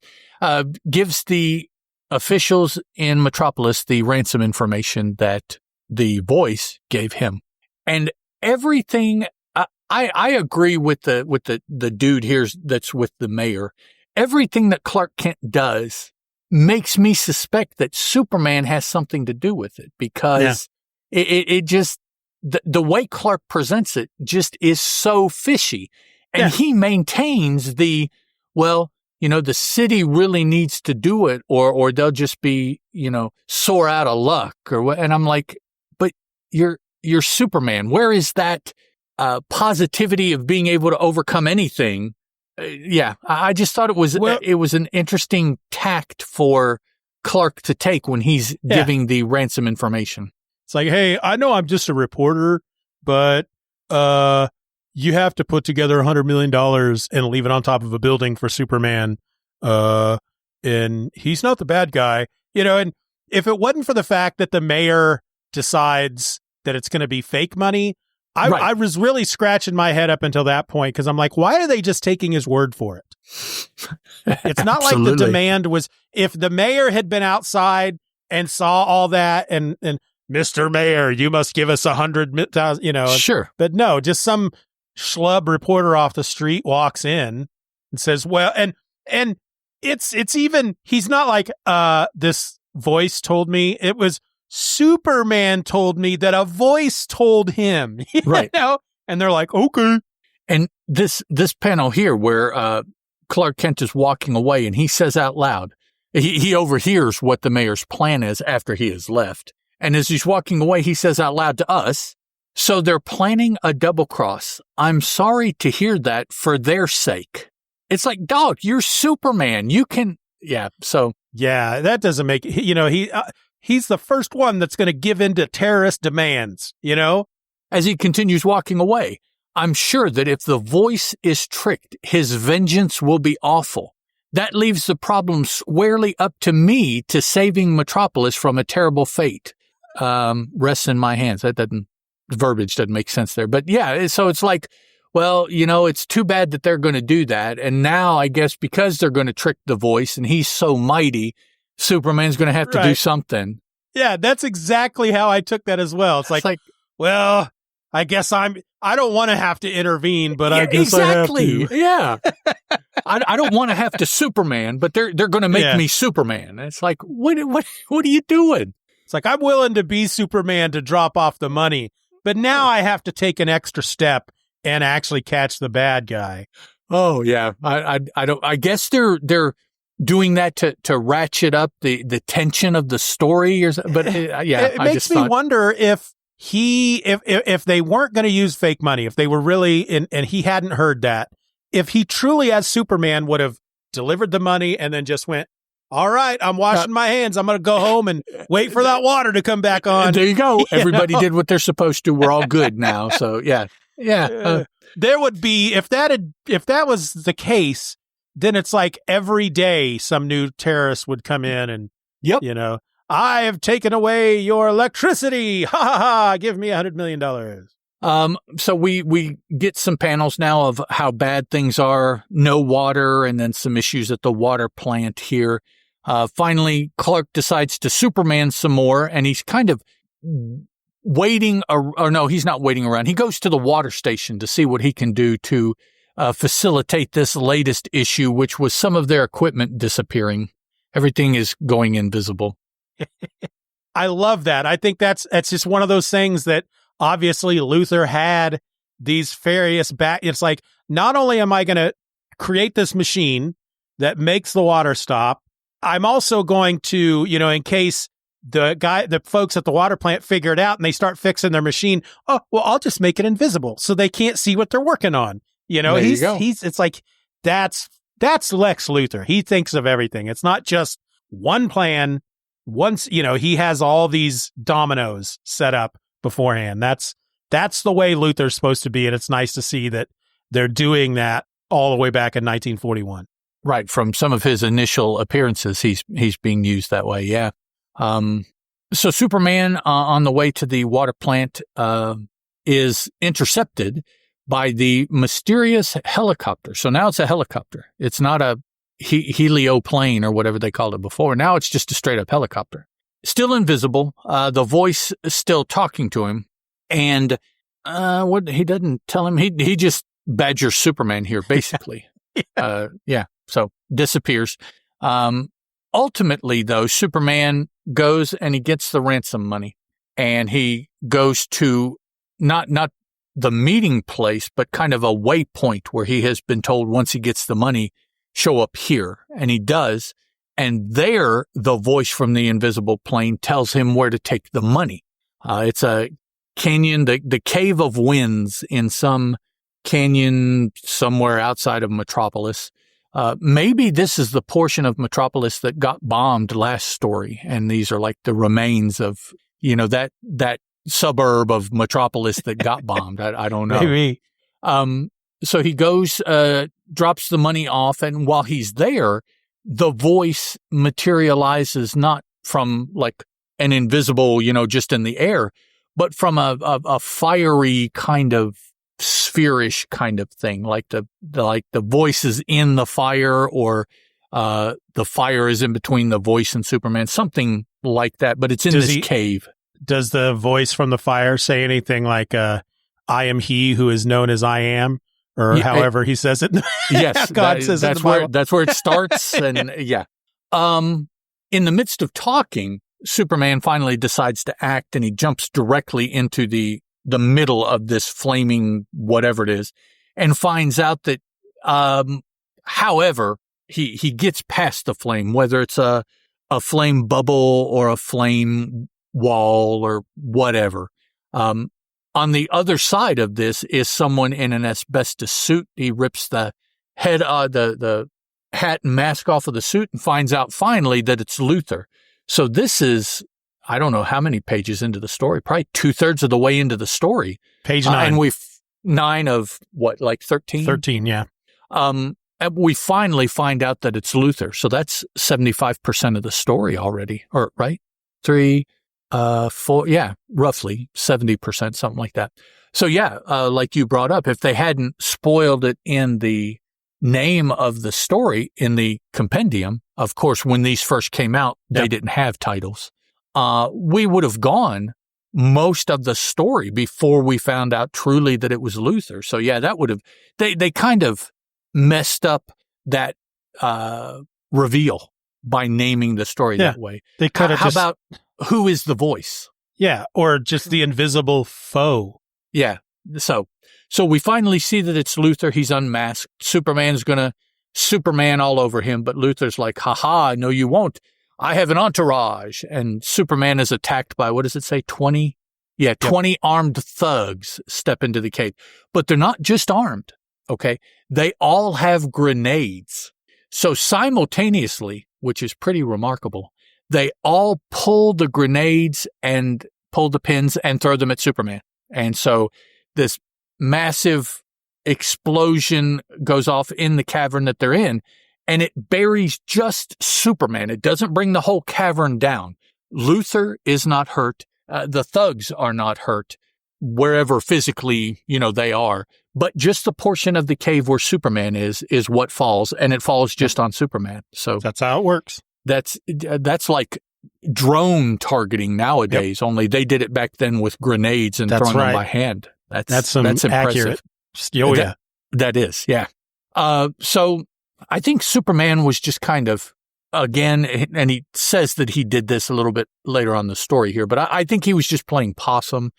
Gives the officials in Metropolis the ransom information that the voice gave him, and everything. I agree with the dude here that's with the mayor. Everything that Clark Kent does makes me suspect that Superman has something to do with it because it just the way Clark presents it just is so fishy. And he maintains the city really needs to do it or they'll just be, sore out of luck or what. And I'm like, but you're Superman. Where is that positivity of being able to overcome anything? I just thought it was an interesting tact for Clark to take when he's giving the ransom information. It's like, hey, I know I'm just a reporter, but you have to put together $100 million and leave it on top of a building for Superman. And he's not the bad guy, and if it wasn't for the fact that the mayor decides that it's going to be fake money, I was really scratching my head up until that point. Cause I'm like, why are they just taking his word for it? It's not like the demand was, if the mayor had been outside and saw all that and Mr. Mayor, you must give us 100,000, Sure. But no, just some schlub reporter off the street walks in and says, well, and it's even, he's not like, this voice told me. It was Superman told me that a voice told him, right? And they're like, okay. And this panel here where, Clark Kent is walking away and he says out loud, he overhears what the mayor's plan is after he has left. And as he's walking away, he says out loud to us, so they're planning a double cross. I'm sorry to hear that for their sake. It's like, dog, you're Superman. You can, so. Yeah, that doesn't make, he's the first one that's going to give in to terrorist demands, As he continues walking away, I'm sure that if the voice is tricked, his vengeance will be awful. That leaves the problem squarely up to me to saving Metropolis from a terrible fate. Rests in my hands. Verbiage doesn't make sense there. But so it's like, well, it's too bad that they're going to do that. And now I guess because they're going to trick the voice and he's so mighty, Superman's going to have to do something. Yeah, that's exactly how I took that as well. It's like, well, I guess I don't want to have to intervene, but I guess exactly. I have to. Yeah. I don't want to have to Superman, but they're going to make me Superman. It's like, what are you doing? It's like, I'm willing to be Superman to drop off the money, but now I have to take an extra step and actually catch the bad guy. Oh yeah. I guess they're doing that to ratchet up the tension of the story but it makes me wonder if they weren't going to use fake money, if they were really and he hadn't heard that, if he truly as Superman would have delivered the money and then just went, All right, I'm washing my hands. I'm going to go home and wait for that water to come back on. There you go. Everybody did what they're supposed to. We're all good now. So yeah. There would be, if that was the case, then it's like every day some new terrorist would come in and, I have taken away your electricity. Ha ha ha. Give me $100 million. So we get some panels now of how bad things are, no water, and then some issues at the water plant here. Finally, Clark decides to Superman some more, and he's kind of waiting, or no, he's not waiting around. He goes to the water station to see what he can do to facilitate this latest issue, which was some of their equipment disappearing. Everything is going invisible. I love that. I think that's just one of those things that obviously Luthor had these various it's like, not only am I going to create this machine that makes the water stop, I'm also going to, in case the folks at the water plant figure it out and they start fixing their machine, oh, well, I'll just make it invisible so they can't see what they're working on. It's like, that's Lex Luthor. He thinks of everything. It's not just one plan. Once, he has all these dominoes set up beforehand. That's the way Luthor's supposed to be. And it's nice to see that they're doing that all the way back in 1941. Right. From some of his initial appearances, he's being used that way. Yeah. So Superman on the way to the water plant is intercepted by the mysterious helicopter. So now it's a helicopter. It's not a helioplane or whatever they called it before. Now it's just a straight up helicopter. Still invisible. The voice is still talking to him. And what he doesn't tell him, he just badgers Superman here, basically. So disappears. Ultimately, though, Superman goes and he gets the ransom money. And he goes to not the meeting place, but kind of a waypoint where he has been told once he gets the money, show up here. And he does. And there, the voice from the invisible plane tells him where to take the money. It's a canyon, the Cave of Winds in some canyon somewhere outside of Metropolis. Maybe this is the portion of Metropolis that got bombed last story. And these are like the remains of, that suburb of Metropolis that got bombed. I don't know. Maybe. So he goes, drops the money off. And while he's there, the voice materializes not from like an invisible, just in the air, but from a fiery kind of spherish kind of thing, like the voice is in the fire, or the fire is in between the voice and Superman, something like that. But it's in this cave. Does the voice from the fire say anything like, I am he who is known as I am? Or however he says it. Yes, God says that's where it starts. And yeah. In the midst of talking, Superman finally decides to act, and he jumps directly into the middle of this flaming whatever it is, and finds out that, however, he gets past the flame, whether it's a flame bubble or a flame wall or whatever. On the other side of this is someone in an asbestos suit. He rips the head, the hat and mask off of the suit, and finds out finally that it's Luthor. So this is, I don't know how many pages into the story, probably 2/3 of the way into the story. Page 9. And 9 of what, like 13? 13, yeah. And we finally find out that it's Luthor. So that's 75% of the story already, or right? 3, 4, yeah, roughly 70%, something like that. So yeah, like you brought up, if they hadn't spoiled it in the name of the story in the compendium, of course, when these first came out, they didn't have titles. We would have gone most of the story before we found out truly that it was Luthor. So yeah, that would have, they kind of messed up that, reveal by naming the story that way. They could have How about who is the voice? Yeah, or just the invisible foe. Yeah. So we finally see that it's Luthor. He's unmasked. Superman's going to Superman all over him, but Luthor's like, haha, no, you won't. I have an entourage. And Superman is attacked by, what does it say, 20? Yeah, 20 armed thugs step into the cave. But they're not just armed, okay? They all have grenades. So simultaneously, which is pretty remarkable, they all pull the grenades and pull the pins and throw them at Superman. And so this massive explosion goes off in the cavern that they're in, and it buries just Superman. It doesn't bring the whole cavern down. Luthor is not hurt. The thugs are not hurt wherever physically, they are. But just the portion of the cave where Superman is what falls, and it falls just on Superman. So that's how it works. That's like drone targeting nowadays, only they did it back then with grenades and throwing them by hand. That's impressive. Accurate. Oh, yeah. That is, yeah. So I think Superman was just kind of, again, and he says that he did this a little bit later on the story here, but I think he was just playing possum.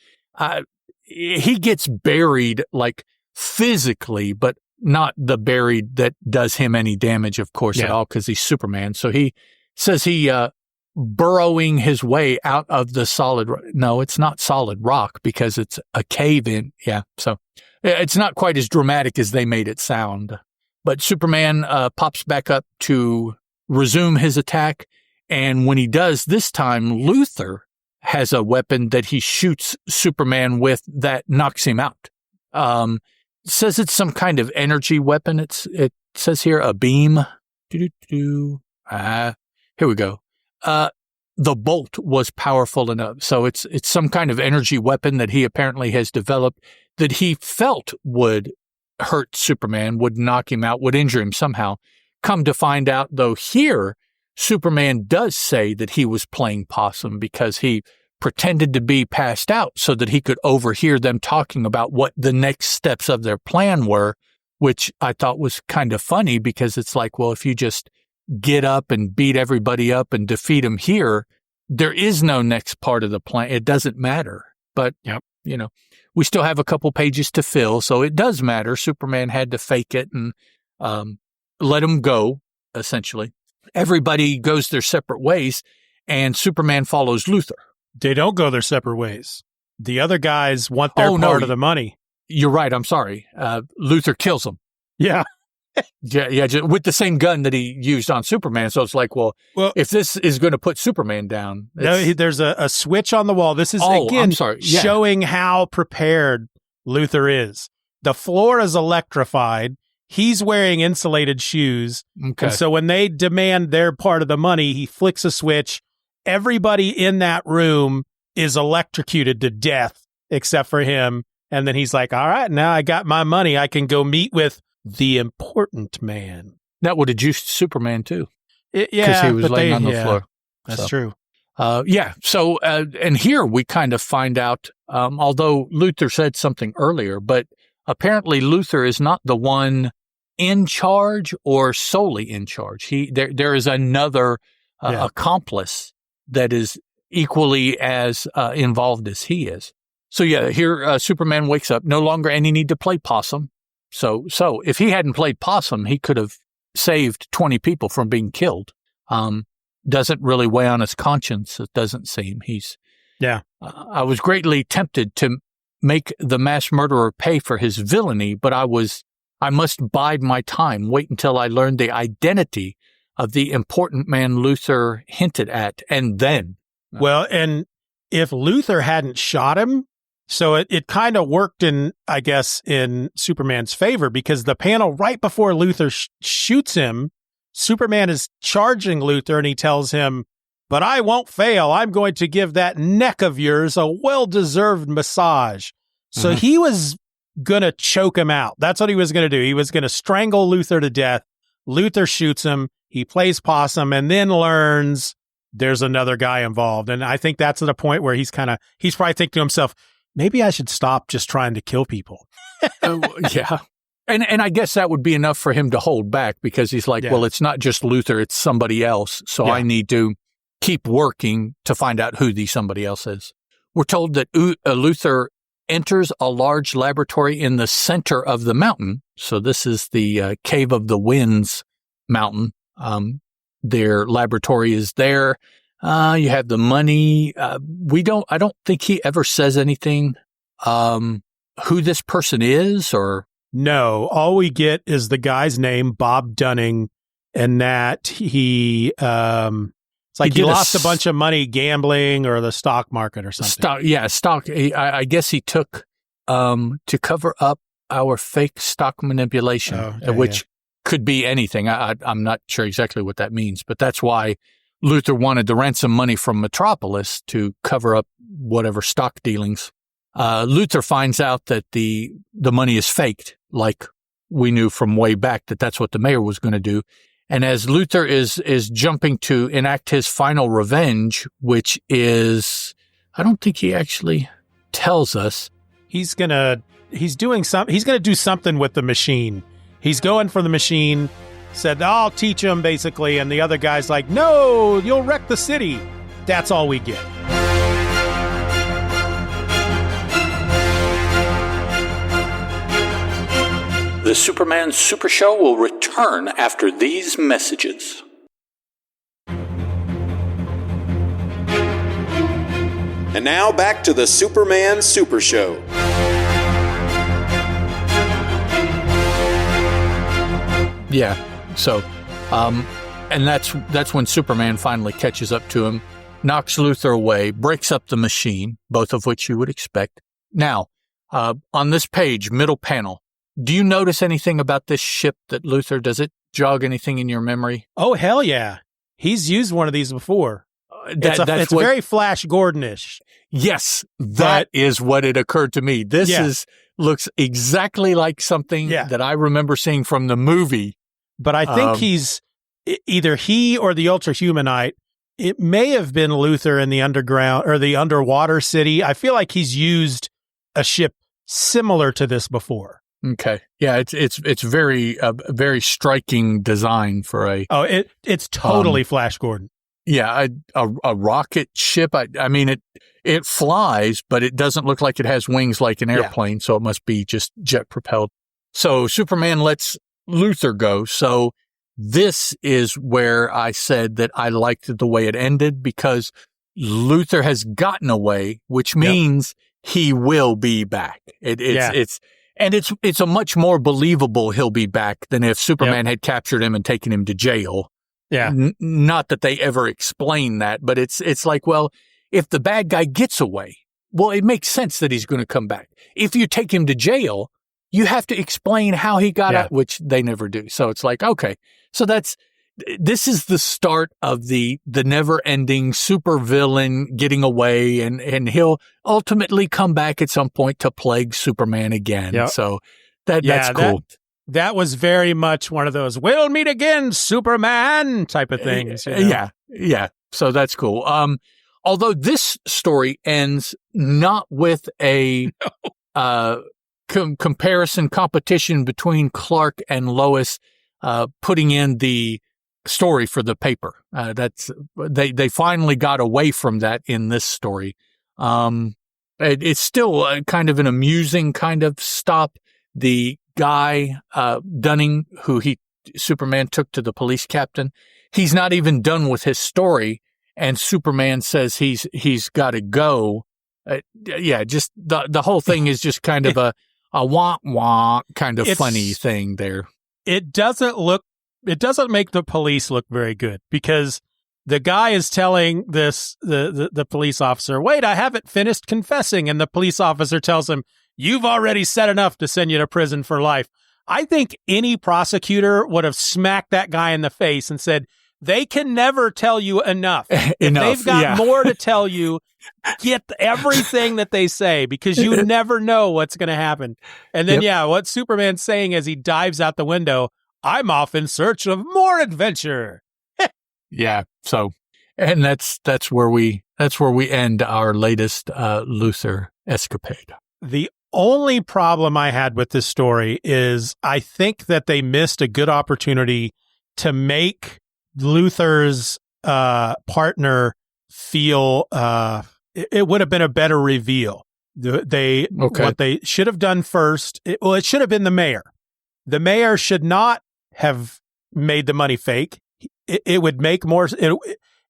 He gets buried, like, physically, but not the buried that does him any damage, of course, at all, because he's Superman. So he says he burrowing his way out of the solid. No, it's not solid rock because it's a cave in. Yeah. So it's not quite as dramatic as they made it sound. But Superman pops back up to resume his attack. And when he does this time, Luthor has a weapon that he shoots Superman with that knocks him out. Says it's some kind of energy weapon. It says here a beam. Here we go. The bolt was powerful enough. So it's some kind of energy weapon that he apparently has developed that he felt would hurt Superman, would knock him out, would injure him somehow. Come to find out, though, here, Superman does say that he was playing possum because he pretended to be passed out so that he could overhear them talking about what the next steps of their plan were, which I thought was kind of funny because it's like, well, if you just get up and beat everybody up and defeat them here, there is no next part of the plan. It doesn't matter. But, we still have a couple pages to fill, so it does matter. Superman had to fake it and let him go, essentially. Everybody goes their separate ways, and Superman follows Luthor. They don't go their separate ways. The other guys want their part of the money. You're right. I'm sorry. Luthor kills him. Yeah. Yeah, just with the same gun that he used on Superman. So it's like, well if this is going to put Superman down. No, there's a switch on the wall. This is, again, showing how prepared Luthor is. The floor is electrified. He's wearing insulated shoes. Okay. And so when they demand their part of the money, he flicks a switch. Everybody in that room is electrocuted to death except for him. And then he's like, all right, now I got my money. I can go meet with the important man. That would have juiced Superman too. Because he was laying on the floor. That's true. So, and here we kind of find out, although Luthor said something earlier, but apparently Luthor is not the one in charge or solely in charge. There is another accomplice that is equally as involved as he is. So here Superman wakes up, no longer any need to play possum. So if he hadn't played possum, he could have saved 20 people from being killed. Doesn't really weigh on his conscience, it doesn't seem. I was greatly tempted to make the mass murderer pay for his villainy, but I must bide my time, wait until I learned the identity of the important man Luthor hinted at, and then. Well, and if Luthor hadn't shot him, so it kind of worked in Superman's favor, because the panel right before Luthor shoots him, Superman is charging Luthor and he tells him, but I won't fail. I'm going to give that neck of yours a well-deserved massage. So he was going to choke him out. That's what he was going to do. He was going to strangle Luthor to death. Luthor shoots him. He plays possum and then learns there's another guy involved. And I think that's at a point where he's probably thinking to himself, maybe I should stop just trying to kill people. Yeah. And I guess that would be enough for him to hold back, because he's like, well, it's not just Luthor, it's somebody else. So I need to keep working to find out who the somebody else is. We're told that Luthor enters a large laboratory in the center of the mountain. So this is the Cave of the Winds mountain. Their laboratory is there. You have the money. I don't think he ever says anything, who this person is, or. No, all we get is the guy's name, Bob Dunning. and that he it's like he lost a bunch of money gambling or the stock market or something. Stock. I guess he took to cover up our fake stock manipulation, which could be anything. I'm not sure exactly what that means, but that's why Luthor wanted the ransom money from Metropolis to cover up whatever stock dealings. Luthor finds out that the money is faked, like we knew from way back that that's what the mayor was going to do. And as Luthor is jumping to enact his final revenge, which is, I don't think he actually tells us. He's going to do something with the machine. He's going for the machine, said, I'll teach him, basically. And the other guy's like, no, you'll wreck the city. That's all we get. The Superman Super Show will return after these messages. And now back to the Superman Super Show. Yeah. So, and that's when Superman finally catches up to him, knocks Luthor away, breaks up the machine, both of which you would expect. Now, on this page, middle panel, do you notice anything about this ship that Luthor, does it jog anything in your memory? Oh, hell yeah. He's used one of these before. It's very Flash Gordon-ish. Yes, that is what it occurred to me. This looks exactly like something that I remember seeing from the movie. But I think he's either he or the Ultrahumanite. It may have been Luthor in the underground or the underwater city. I feel like he's used a ship similar to this before. Okay. Yeah, it's very very striking design for a. Oh, it's totally Flash Gordon. Yeah, a rocket ship. I mean it flies, but it doesn't look like it has wings like an airplane, so it must be just jet propelled. So Superman lets Luthor go. So this is where I said that I liked the way it ended, because Luthor has gotten away, which means he will be back. It's a much more believable he'll be back than if Superman had captured him and taken him to jail. Yeah. Not that they ever explain that, but it's like, well, if the bad guy gets away, well, it makes sense that he's going to come back. If you take him to jail, you have to explain how he got out, which they never do. So it's like, okay, so this is the start of the never-ending supervillain getting away, and he'll ultimately come back at some point to plague Superman again. Yep. So that's cool. That was very much one of those "we'll meet again, Superman" type of things. You know? Yeah. So that's cool. Although this story ends not with a comparison competition between Clark and Lois putting in the story for the paper. They finally got away from that in this story. It's still kind of an amusing kind of stop. The guy, Dunning, who Superman took to the police captain, he's not even done with his story, and Superman says he's got to go. Just the whole thing is just kind of a wah-wah kind of funny thing there. It doesn't make the police look very good, because the guy is telling the police officer, wait, I haven't finished confessing. And the police officer tells him, you've already said enough to send you to prison for life. I think any prosecutor would have smacked that guy in the face and said, they can never tell you enough. If they've got more to tell you, get everything that they say, because you never know what's going to happen. And then, what Superman's saying as he dives out the window, I'm off in search of more adventure. So, and that's where we end our latest Luthor escapade. The only problem I had with this story is I think that they missed a good opportunity to make Luthor's partner feel it would have been a better reveal. What they should have done first, it should have been the mayor. The mayor should not have made the money fake. It would make more.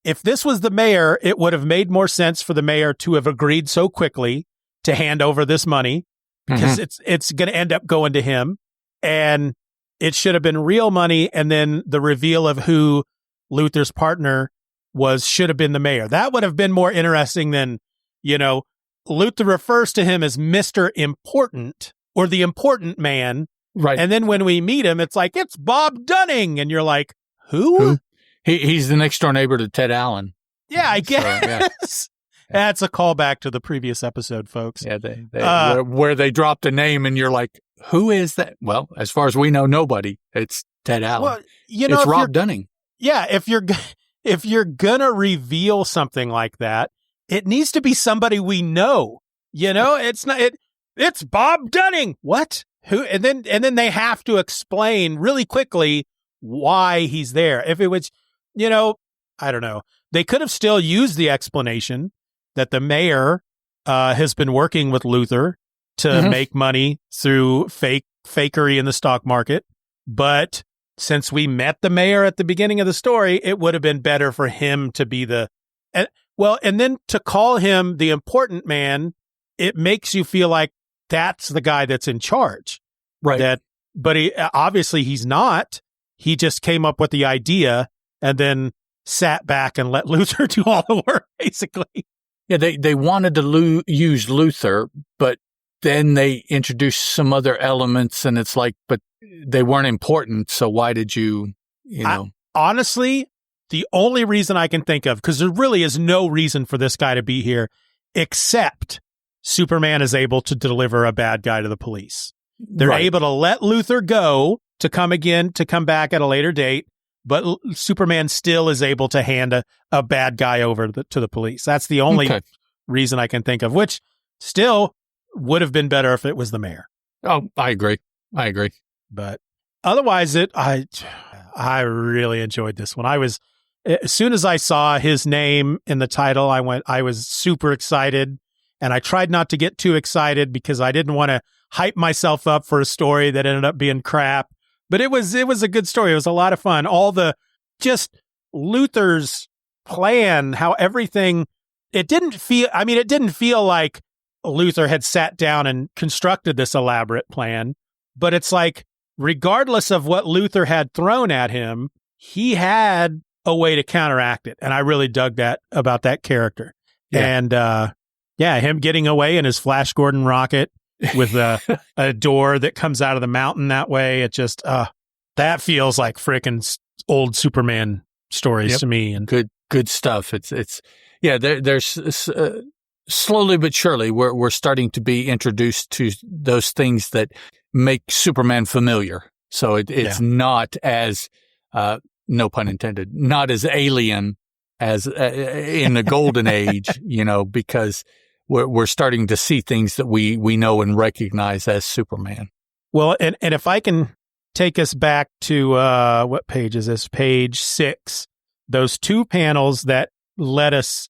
If this was the mayor, it would have made more sense for the mayor to have agreed so quickly to hand over this money, because it's going to end up going to him. And it should have been real money, and then the reveal of who Luthor's partner was should have been the mayor. That would have been more interesting than, Luthor refers to him as Mr. Important or the important man. Right. And then when we meet him, it's like, it's Bob Dunning. And you're like, who? He's the next door neighbor to Ted Allen. Yeah, I guess. So, yeah. That's a callback to the previous episode, folks. Yeah, where they dropped a name and you're like, who is that? Well, as far as we know, nobody. It's Ted Allen. Well, it's Rob Dunning. Yeah, if you're gonna reveal something like that, it needs to be somebody we know. It's not it's Bob Dunning. What? Who? And then they have to explain really quickly why he's there. If it was, I don't know. They could have still used the explanation that the mayor has been working with Luthor to make money through fakery in the stock market. But since we met the mayor at the beginning of the story, it would have been better for him to be and then to call him the important man, it makes you feel like that's the guy that's in charge. Right. But obviously he's not. He just came up with the idea and then sat back and let Luthor do all the work, basically. Yeah, they wanted to use Luthor, but then they introduced some other elements, and it's like, but they weren't important, so why did you know? Honestly, the only reason I can think of, because there really is no reason for this guy to be here, except Superman is able to deliver a bad guy to the police. They're able to let Luthor go to come back at a later date, but Superman still is able to hand a bad guy over to the police. That's the only reason I can think of, which still would have been better if it was the mayor. Oh, I agree. But otherwise, I really enjoyed this one. As soon as I saw his name in the title, I was super excited, and I tried not to get too excited because I didn't want to hype myself up for a story that ended up being crap. But it was a good story. It was a lot of fun. All the just Luthor's plan, how everything, it didn't feel like Luthor had sat down and constructed this elaborate plan, but it's like, regardless of what Luthor had thrown at him, he had a way to counteract it. And I really dug that about that character. Yeah. And him getting away in his Flash Gordon rocket with a door that comes out of the mountain that way. It just, that feels like frickin' old Superman stories to me. And good stuff. There's slowly but surely we're starting to be introduced to those things that make Superman familiar. So it's not as, no pun intended, not as alien as in the golden age, because we're starting to see things that we know and recognize as Superman. Well, and if I can take us back to, what page is this? Page 6. Those two panels that let us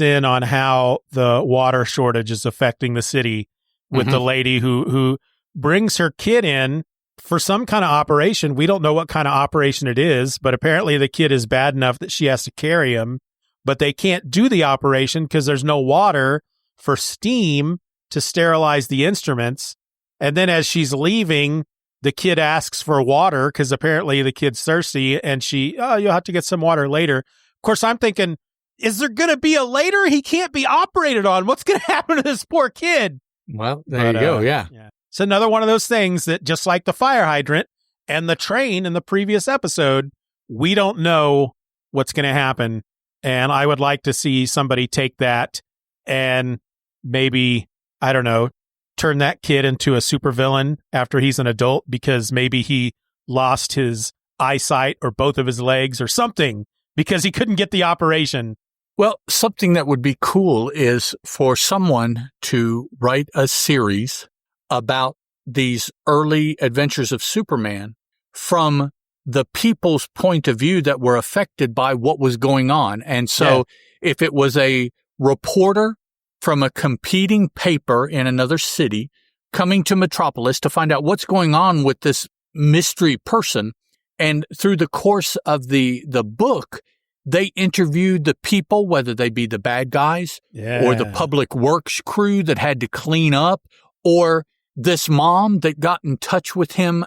in on how the water shortage is affecting the city with the lady who brings her kid in for some kind of operation. We don't know what kind of operation it is, but apparently the kid is bad enough that she has to carry him, but they can't do the operation because there's no water for steam to sterilize the instruments. And then as she's leaving, the kid asks for water because apparently the kid's thirsty, and you'll have to get some water later. Of course, I'm thinking, is there going to be a later? He can't be operated on. What's going to happen to this poor kid? Well, there you go. Yeah. It's another one of those things that, just like the fire hydrant and the train in the previous episode, we don't know what's going to happen. And I would like to see somebody take that and maybe, I don't know, turn that kid into a supervillain after he's an adult because maybe he lost his eyesight or both of his legs or something because he couldn't get the operation. Well, something that would be cool is for someone to write a series about these early adventures of Superman from the people's point of view that were affected by what was going on. And so if it was a reporter from a competing paper in another city coming to Metropolis to find out what's going on with this mystery person, and through the course of the book, they interviewed the people, whether they be the bad guys or the public works crew that had to clean up, or this mom that got in touch with him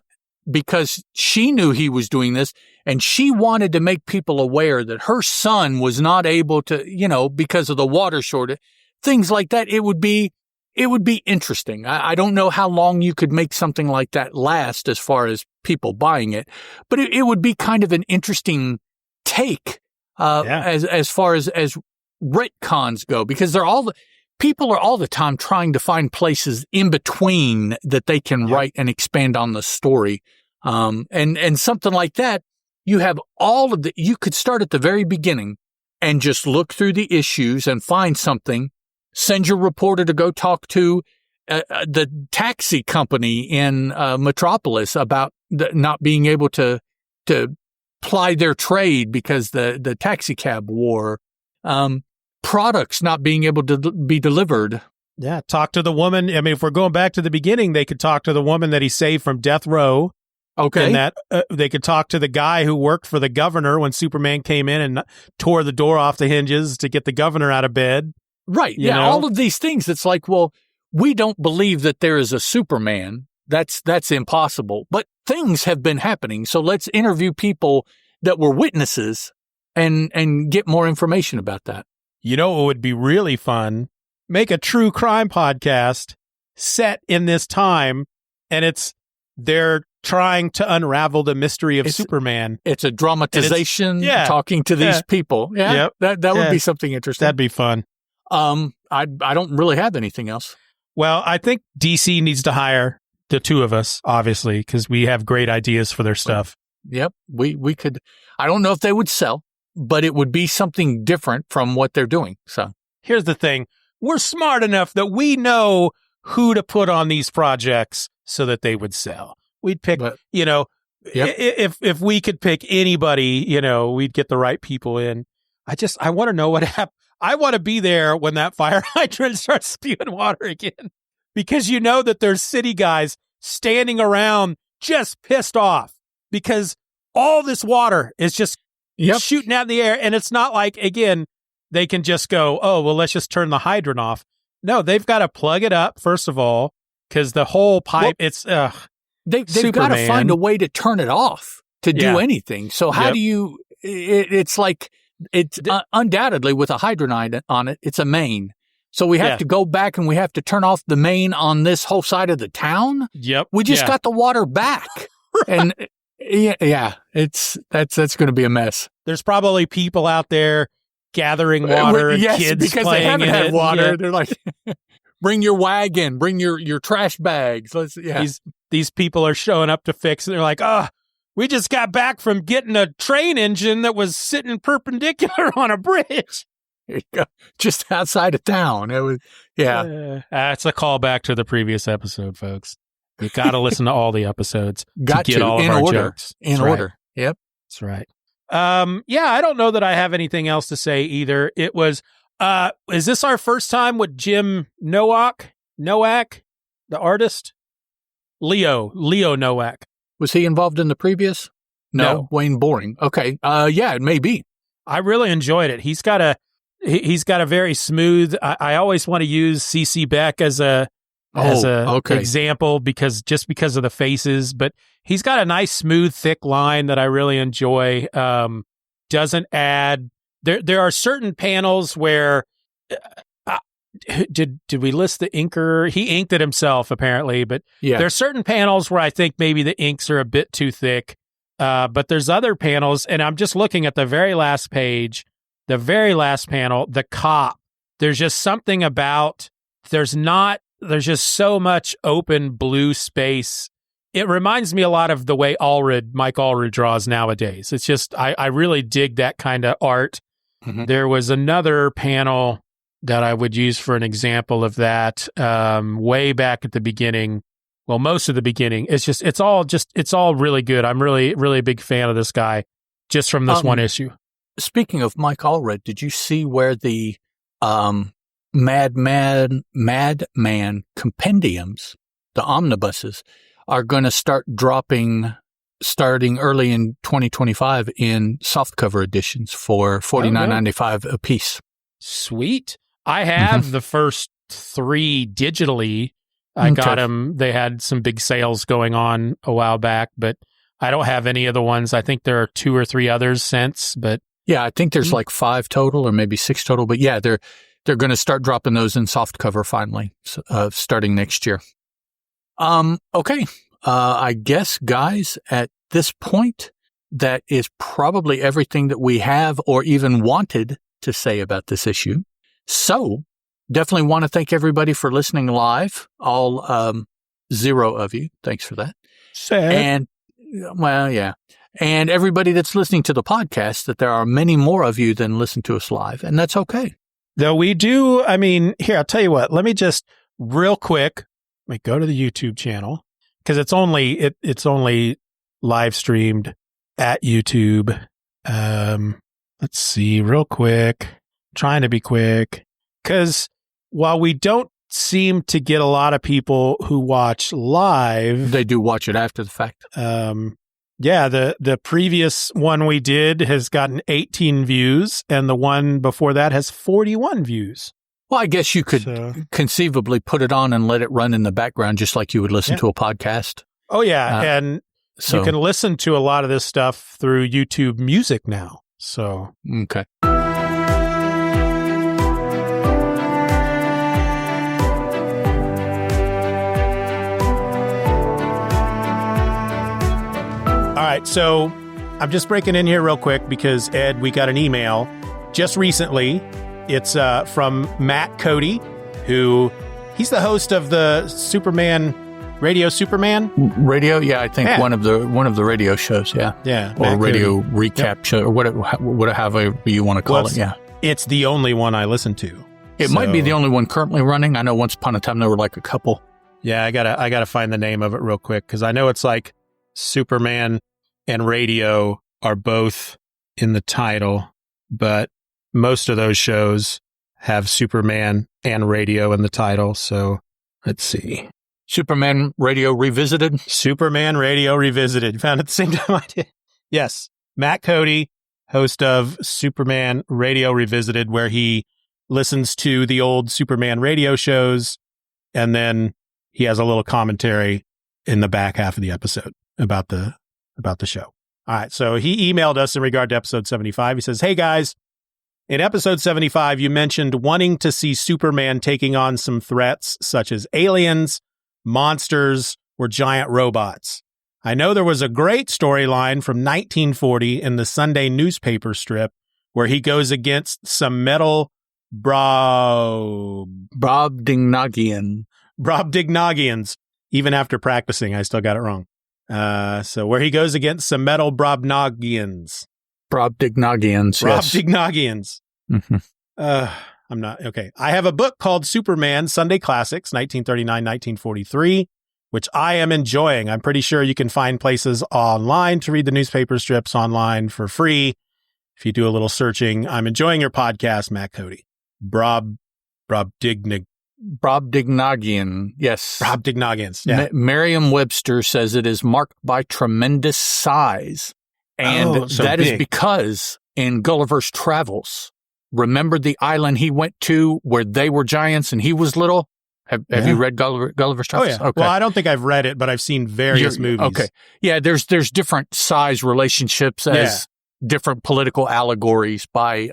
because she knew he was doing this, and she wanted to make people aware that her son was not able to, because of the water shortage, things like that. It would be interesting. I don't know how long you could make something like that last as far as people buying it, but it would be kind of an interesting take as far as retcons go, because people are all the time trying to find places in between that they can write and expand on the story. And something like that, you have you could start at the very beginning and just look through the issues and find something, send your reporter to go talk to the taxi company in Metropolis about not being able to ply their trade because the taxi cab war, products not being able to be delivered. Yeah, talk to the woman. I mean, if we're going back to the beginning, they could talk to the woman that he saved from death row. Okay. And that they could talk to the guy who worked for the governor when Superman came in and tore the door off the hinges to get the governor out of bed. Right. You know? All of these things. It's like, well, we don't believe that there is a Superman. That's impossible. But things have been happening. So let's interview people that were witnesses and get more information about that. You know what would be really fun? Make a true crime podcast set in this time, and they're trying to unravel the mystery of Superman. It's a dramatization, talking to these people. Yeah, that would be something interesting. That'd be fun. I don't really have anything else. Well, I think DC needs to hire the two of us, obviously, because we have great ideas for their stuff. Yep, we could. I don't know if they would sell, but it would be something different from what they're doing. So here's the thing. We're smart enough that we know who to put on these projects so that they would sell. We'd pick, if we could pick anybody, we'd get the right people in. I want to know what happened. I want to be there when that fire hydrant starts spewing water again, because that there's city guys standing around just pissed off because all this water is just shooting out in the air. And it's not like, again, they can just go, oh, well, let's just turn the hydrant off. No, they've got to plug it up, first of all, because the whole pipe, they've got to find a way to turn it off to do anything. So how do you, it's like, it's undoubtedly with a hydrant on it, it's a main. So we have to go back and we have to turn off the main on this whole side of the town. Yep. We just got the water back. And that's going to be a mess. There's probably people out there gathering water, kids because playing they haven't in had it. water. Yeah. They're like, bring your wagon, bring your trash bags. These people are showing up to fix it. They're like, we just got back from getting a train engine that was sitting perpendicular on a bridge. Just outside of town. It was, it's a callback to the previous episode, folks. You got to listen to all the episodes to get all of our jokes. In order. Yep. That's right. I don't know that I have anything else to say either. It was, is this our first time with Jim Nowak, the artist? Leo Nowak. Was he involved in the previous? No. Wayne Boring. Okay. It may be. I really enjoyed it. He's got a very smooth, I always want to use CC Beck as a example because of the faces, but he's got a nice, smooth, thick line that I really enjoy. Doesn't add, there are certain panels where, did we list the inker? He inked it himself apparently, but there are certain panels where I think maybe the inks are a bit too thick. But there's other panels, and I'm just looking at the very last page, the very last panel, the cop. There's just something about, there's just so much open blue space. It reminds me a lot of the way Mike Allred draws nowadays. It's just, I really dig that kind of art. Mm-hmm. There was another panel that I would use for an example of that way back at the beginning. Well, most of the beginning. It's all really good. I'm really, really a big fan of this guy just from this one issue. Speaking of Mike Allred, did you see where the Madman compendiums, the omnibuses, are going to start dropping starting early in 2025 in softcover editions for $49.95 a piece? Sweet. I have the first 3 digitally. I got them. They had some big sales going on a while back, but I don't have any of the ones. I think there are 2 or 3 others since, but yeah, I think there's like 5 total or maybe 6 total. But yeah, they're going to start dropping those in soft cover finally, starting next year. Okay. I guess, guys, at this point, that is probably everything that we have or even wanted to say about this issue. So definitely want to thank everybody for listening live. All 0 of you. Thanks for that. sad. And, well, yeah. And everybody that's listening to the podcast, that there are many more of you than listen to us live, and that's okay. Though we do, I mean, here, I'll tell you what, let me just real quick, let me go to the YouTube channel, because it's only live streamed at YouTube. Let's see, real quick, trying to be quick, because while we don't seem to get a lot of people who watch live, They do watch it after the fact. yeah, the previous one we did has gotten 18 views, and the one before that has 41 views. Well, I guess you could conceivably put it on and let it run in the background just like you would listen to a podcast. Oh, yeah, and so you can listen to a lot of this stuff through YouTube Music now. So, okay. all right, so I'm just breaking in here real quick because, Ed, we got an email just recently. It's from Matt Cody, he's the host of the Radio Superman? Radio, yeah, I think one of the radio shows, yeah. Yeah. Or Matt radio Cody. recap show, or whatever you want to call it, yeah. It's the only one I listen to. It might be the only one currently running. I know once upon a time there were like a couple. Yeah, I gotta find the name of it real quick, because I know it's like Superman and radio are both in the title, but most of those shows have Superman and radio in the title. So let's see. Superman Radio Revisited. Superman Radio Revisited. Found it at the same time I did. Yes. Matt Cody, host of Superman Radio Revisited, where he listens to the old Superman radio shows, and then he has a little commentary in the back half of the episode about the show. All right. So he emailed us in regard to episode 75. He says, "Hey guys, in episode 75, you mentioned wanting to see Superman taking on some threats such as aliens, monsters, or giant robots. I know there was a great storyline from 1940 in the Sunday newspaper strip where he goes against some metal Brobdingnagians. Even after practicing, I still got it wrong. So where he goes against some metal Brobdingnagians. Brobdingnagians, yes. Brobdingnagians. Mm-hmm. I'm not, okay. I have a book called Superman Sunday Classics, 1939-1943, which I am enjoying. I'm pretty sure you can find places online to read the newspaper strips online for free if you do a little searching. I'm enjoying your podcast, Matt Cody. Brobdingnagian, yes. Brobdingnagians, yeah. Merriam-Webster says it is marked by tremendous size. And that is because in Gulliver's Travels, remember the island he went to where they were giants and he was little? Have you read Gulliver's Travels? Oh, yeah. Okay. Well, I don't think I've read it, but I've seen various movies. Okay. Yeah, there's different size relationships as different political allegories by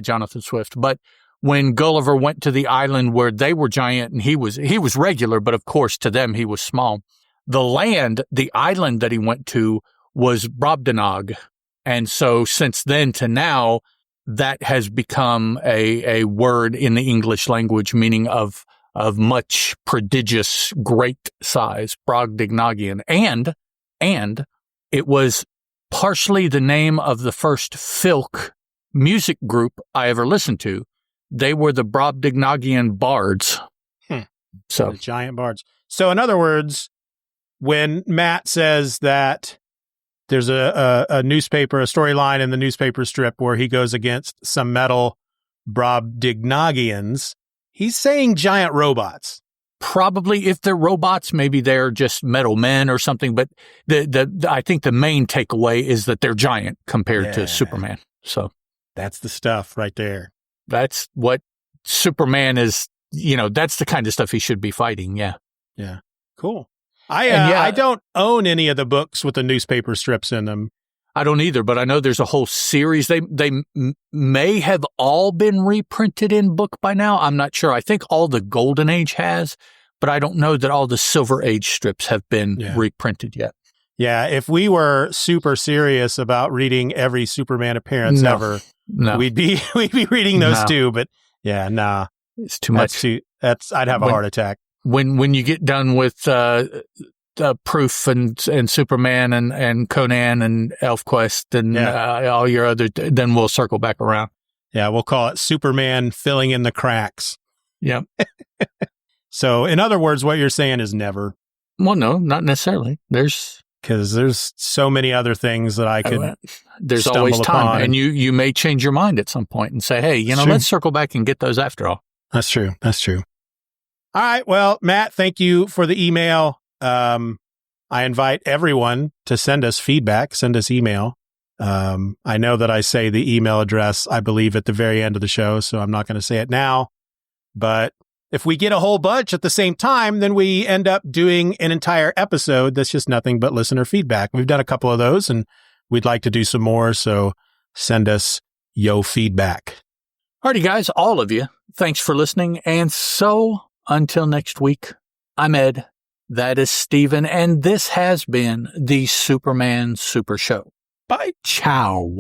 Jonathan Swift. But when Gulliver went to the island where they were giant and he was regular, but of course to them he was small. The island that he went to was Brobdingnagian. And so since then to now, that has become a word in the English language meaning of much prodigious, great size, Brobdingnagian. And it was partially the name of the first filk music group I ever listened to. They were the Brobdingnagian Bards. So the giant bards. So in other words, when Matt says that there's a storyline in the newspaper strip where he goes against some metal Brobdingnagians, he's saying giant robots. Probably if they're robots, maybe they're just metal men or something. But I think the main takeaway is that they're giant compared to Superman. So that's the stuff right there. That's what Superman is. That's the kind of stuff he should be fighting. Yeah. Yeah. Cool. I don't own any of the books with the newspaper strips in them. I don't either, but I know there's a whole series. They may have all been reprinted in book by now. I'm not sure. I think all the Golden Age has, but I don't know that all the Silver Age strips have been reprinted yet. Yeah, if we were super serious about reading every Superman appearance ever, we'd be reading those too. But yeah, nah, it's too much. I'd have a heart attack. When you get done with Proof and Superman and Conan and ElfQuest and all your other, then we'll circle back around. Yeah, we'll call it Superman filling in the cracks. Yep. So, in other words, what you're saying is never. Well, no, not necessarily. Because there's so many other things that I could. There's always time, and you may change your mind at some point and say, "Hey, let's circle back and get those after all." That's true. All right. Well, Matt, thank you for the email. I invite everyone to send us feedback. Send us email. I know that I say the email address, I believe, at the very end of the show, so I'm not going to say it now. But if we get a whole bunch at the same time, then we end up doing an entire episode that's just nothing but listener feedback. We've done a couple of those, and we'd like to do some more, so send us yo feedback. Alrighty, guys, all of you, thanks for listening. And so, until next week, I'm Ed, that is Steeven, and this has been the Superman Super Show. Bye. Ciao.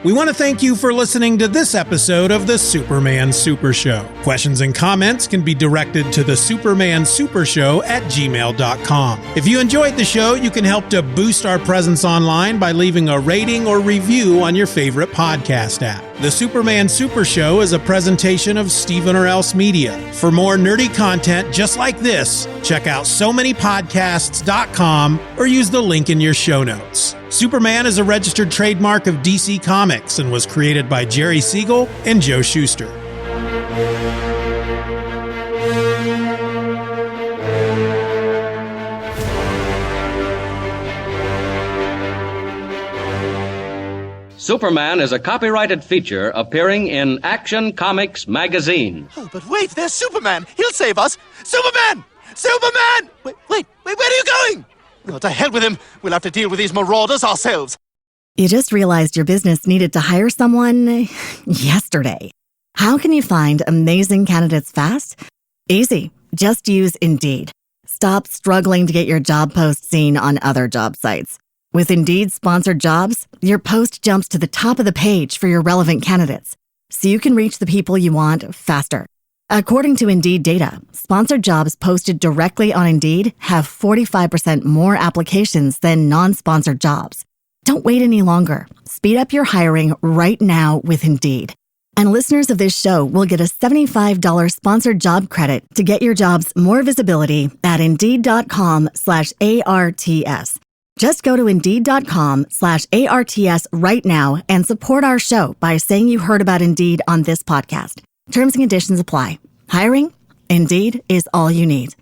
We want to thank you for listening to this episode of the Superman Super Show. Questions and comments can be directed to the Superman Super Show at gmail.com. If you enjoyed the show, you can help to boost our presence online by leaving a rating or review on your favorite podcast app. The Superman Super Show is a presentation of Steeven or Else Media. For more nerdy content just like this, check out SoManyPodcasts.com or use the link in your show notes. Superman is a registered trademark of DC Comics and was created by Jerry Siegel and Joe Shuster. Superman is a copyrighted feature appearing in Action Comics magazine. Oh, but wait, there's Superman. He'll save us. Superman! Superman! Wait, where are you going? Oh, to hell with him. We'll have to deal with these marauders ourselves. You just realized your business needed to hire someone yesterday. How can you find amazing candidates fast? Easy. Just use Indeed. Stop struggling to get your job post seen on other job sites. With Indeed sponsored jobs, your post jumps to the top of the page for your relevant candidates, so you can reach the people you want faster. According to Indeed data, sponsored jobs posted directly on Indeed have 45% more applications than non-sponsored jobs. Don't wait any longer. Speed up your hiring right now with Indeed. And listeners of this show will get a $75 sponsored job credit to get your jobs more visibility at Indeed.com/ARTS. Just go to Indeed.com/ARTS right now and support our show by saying you heard about Indeed on this podcast. Terms and conditions apply. Hiring? Indeed is all you need.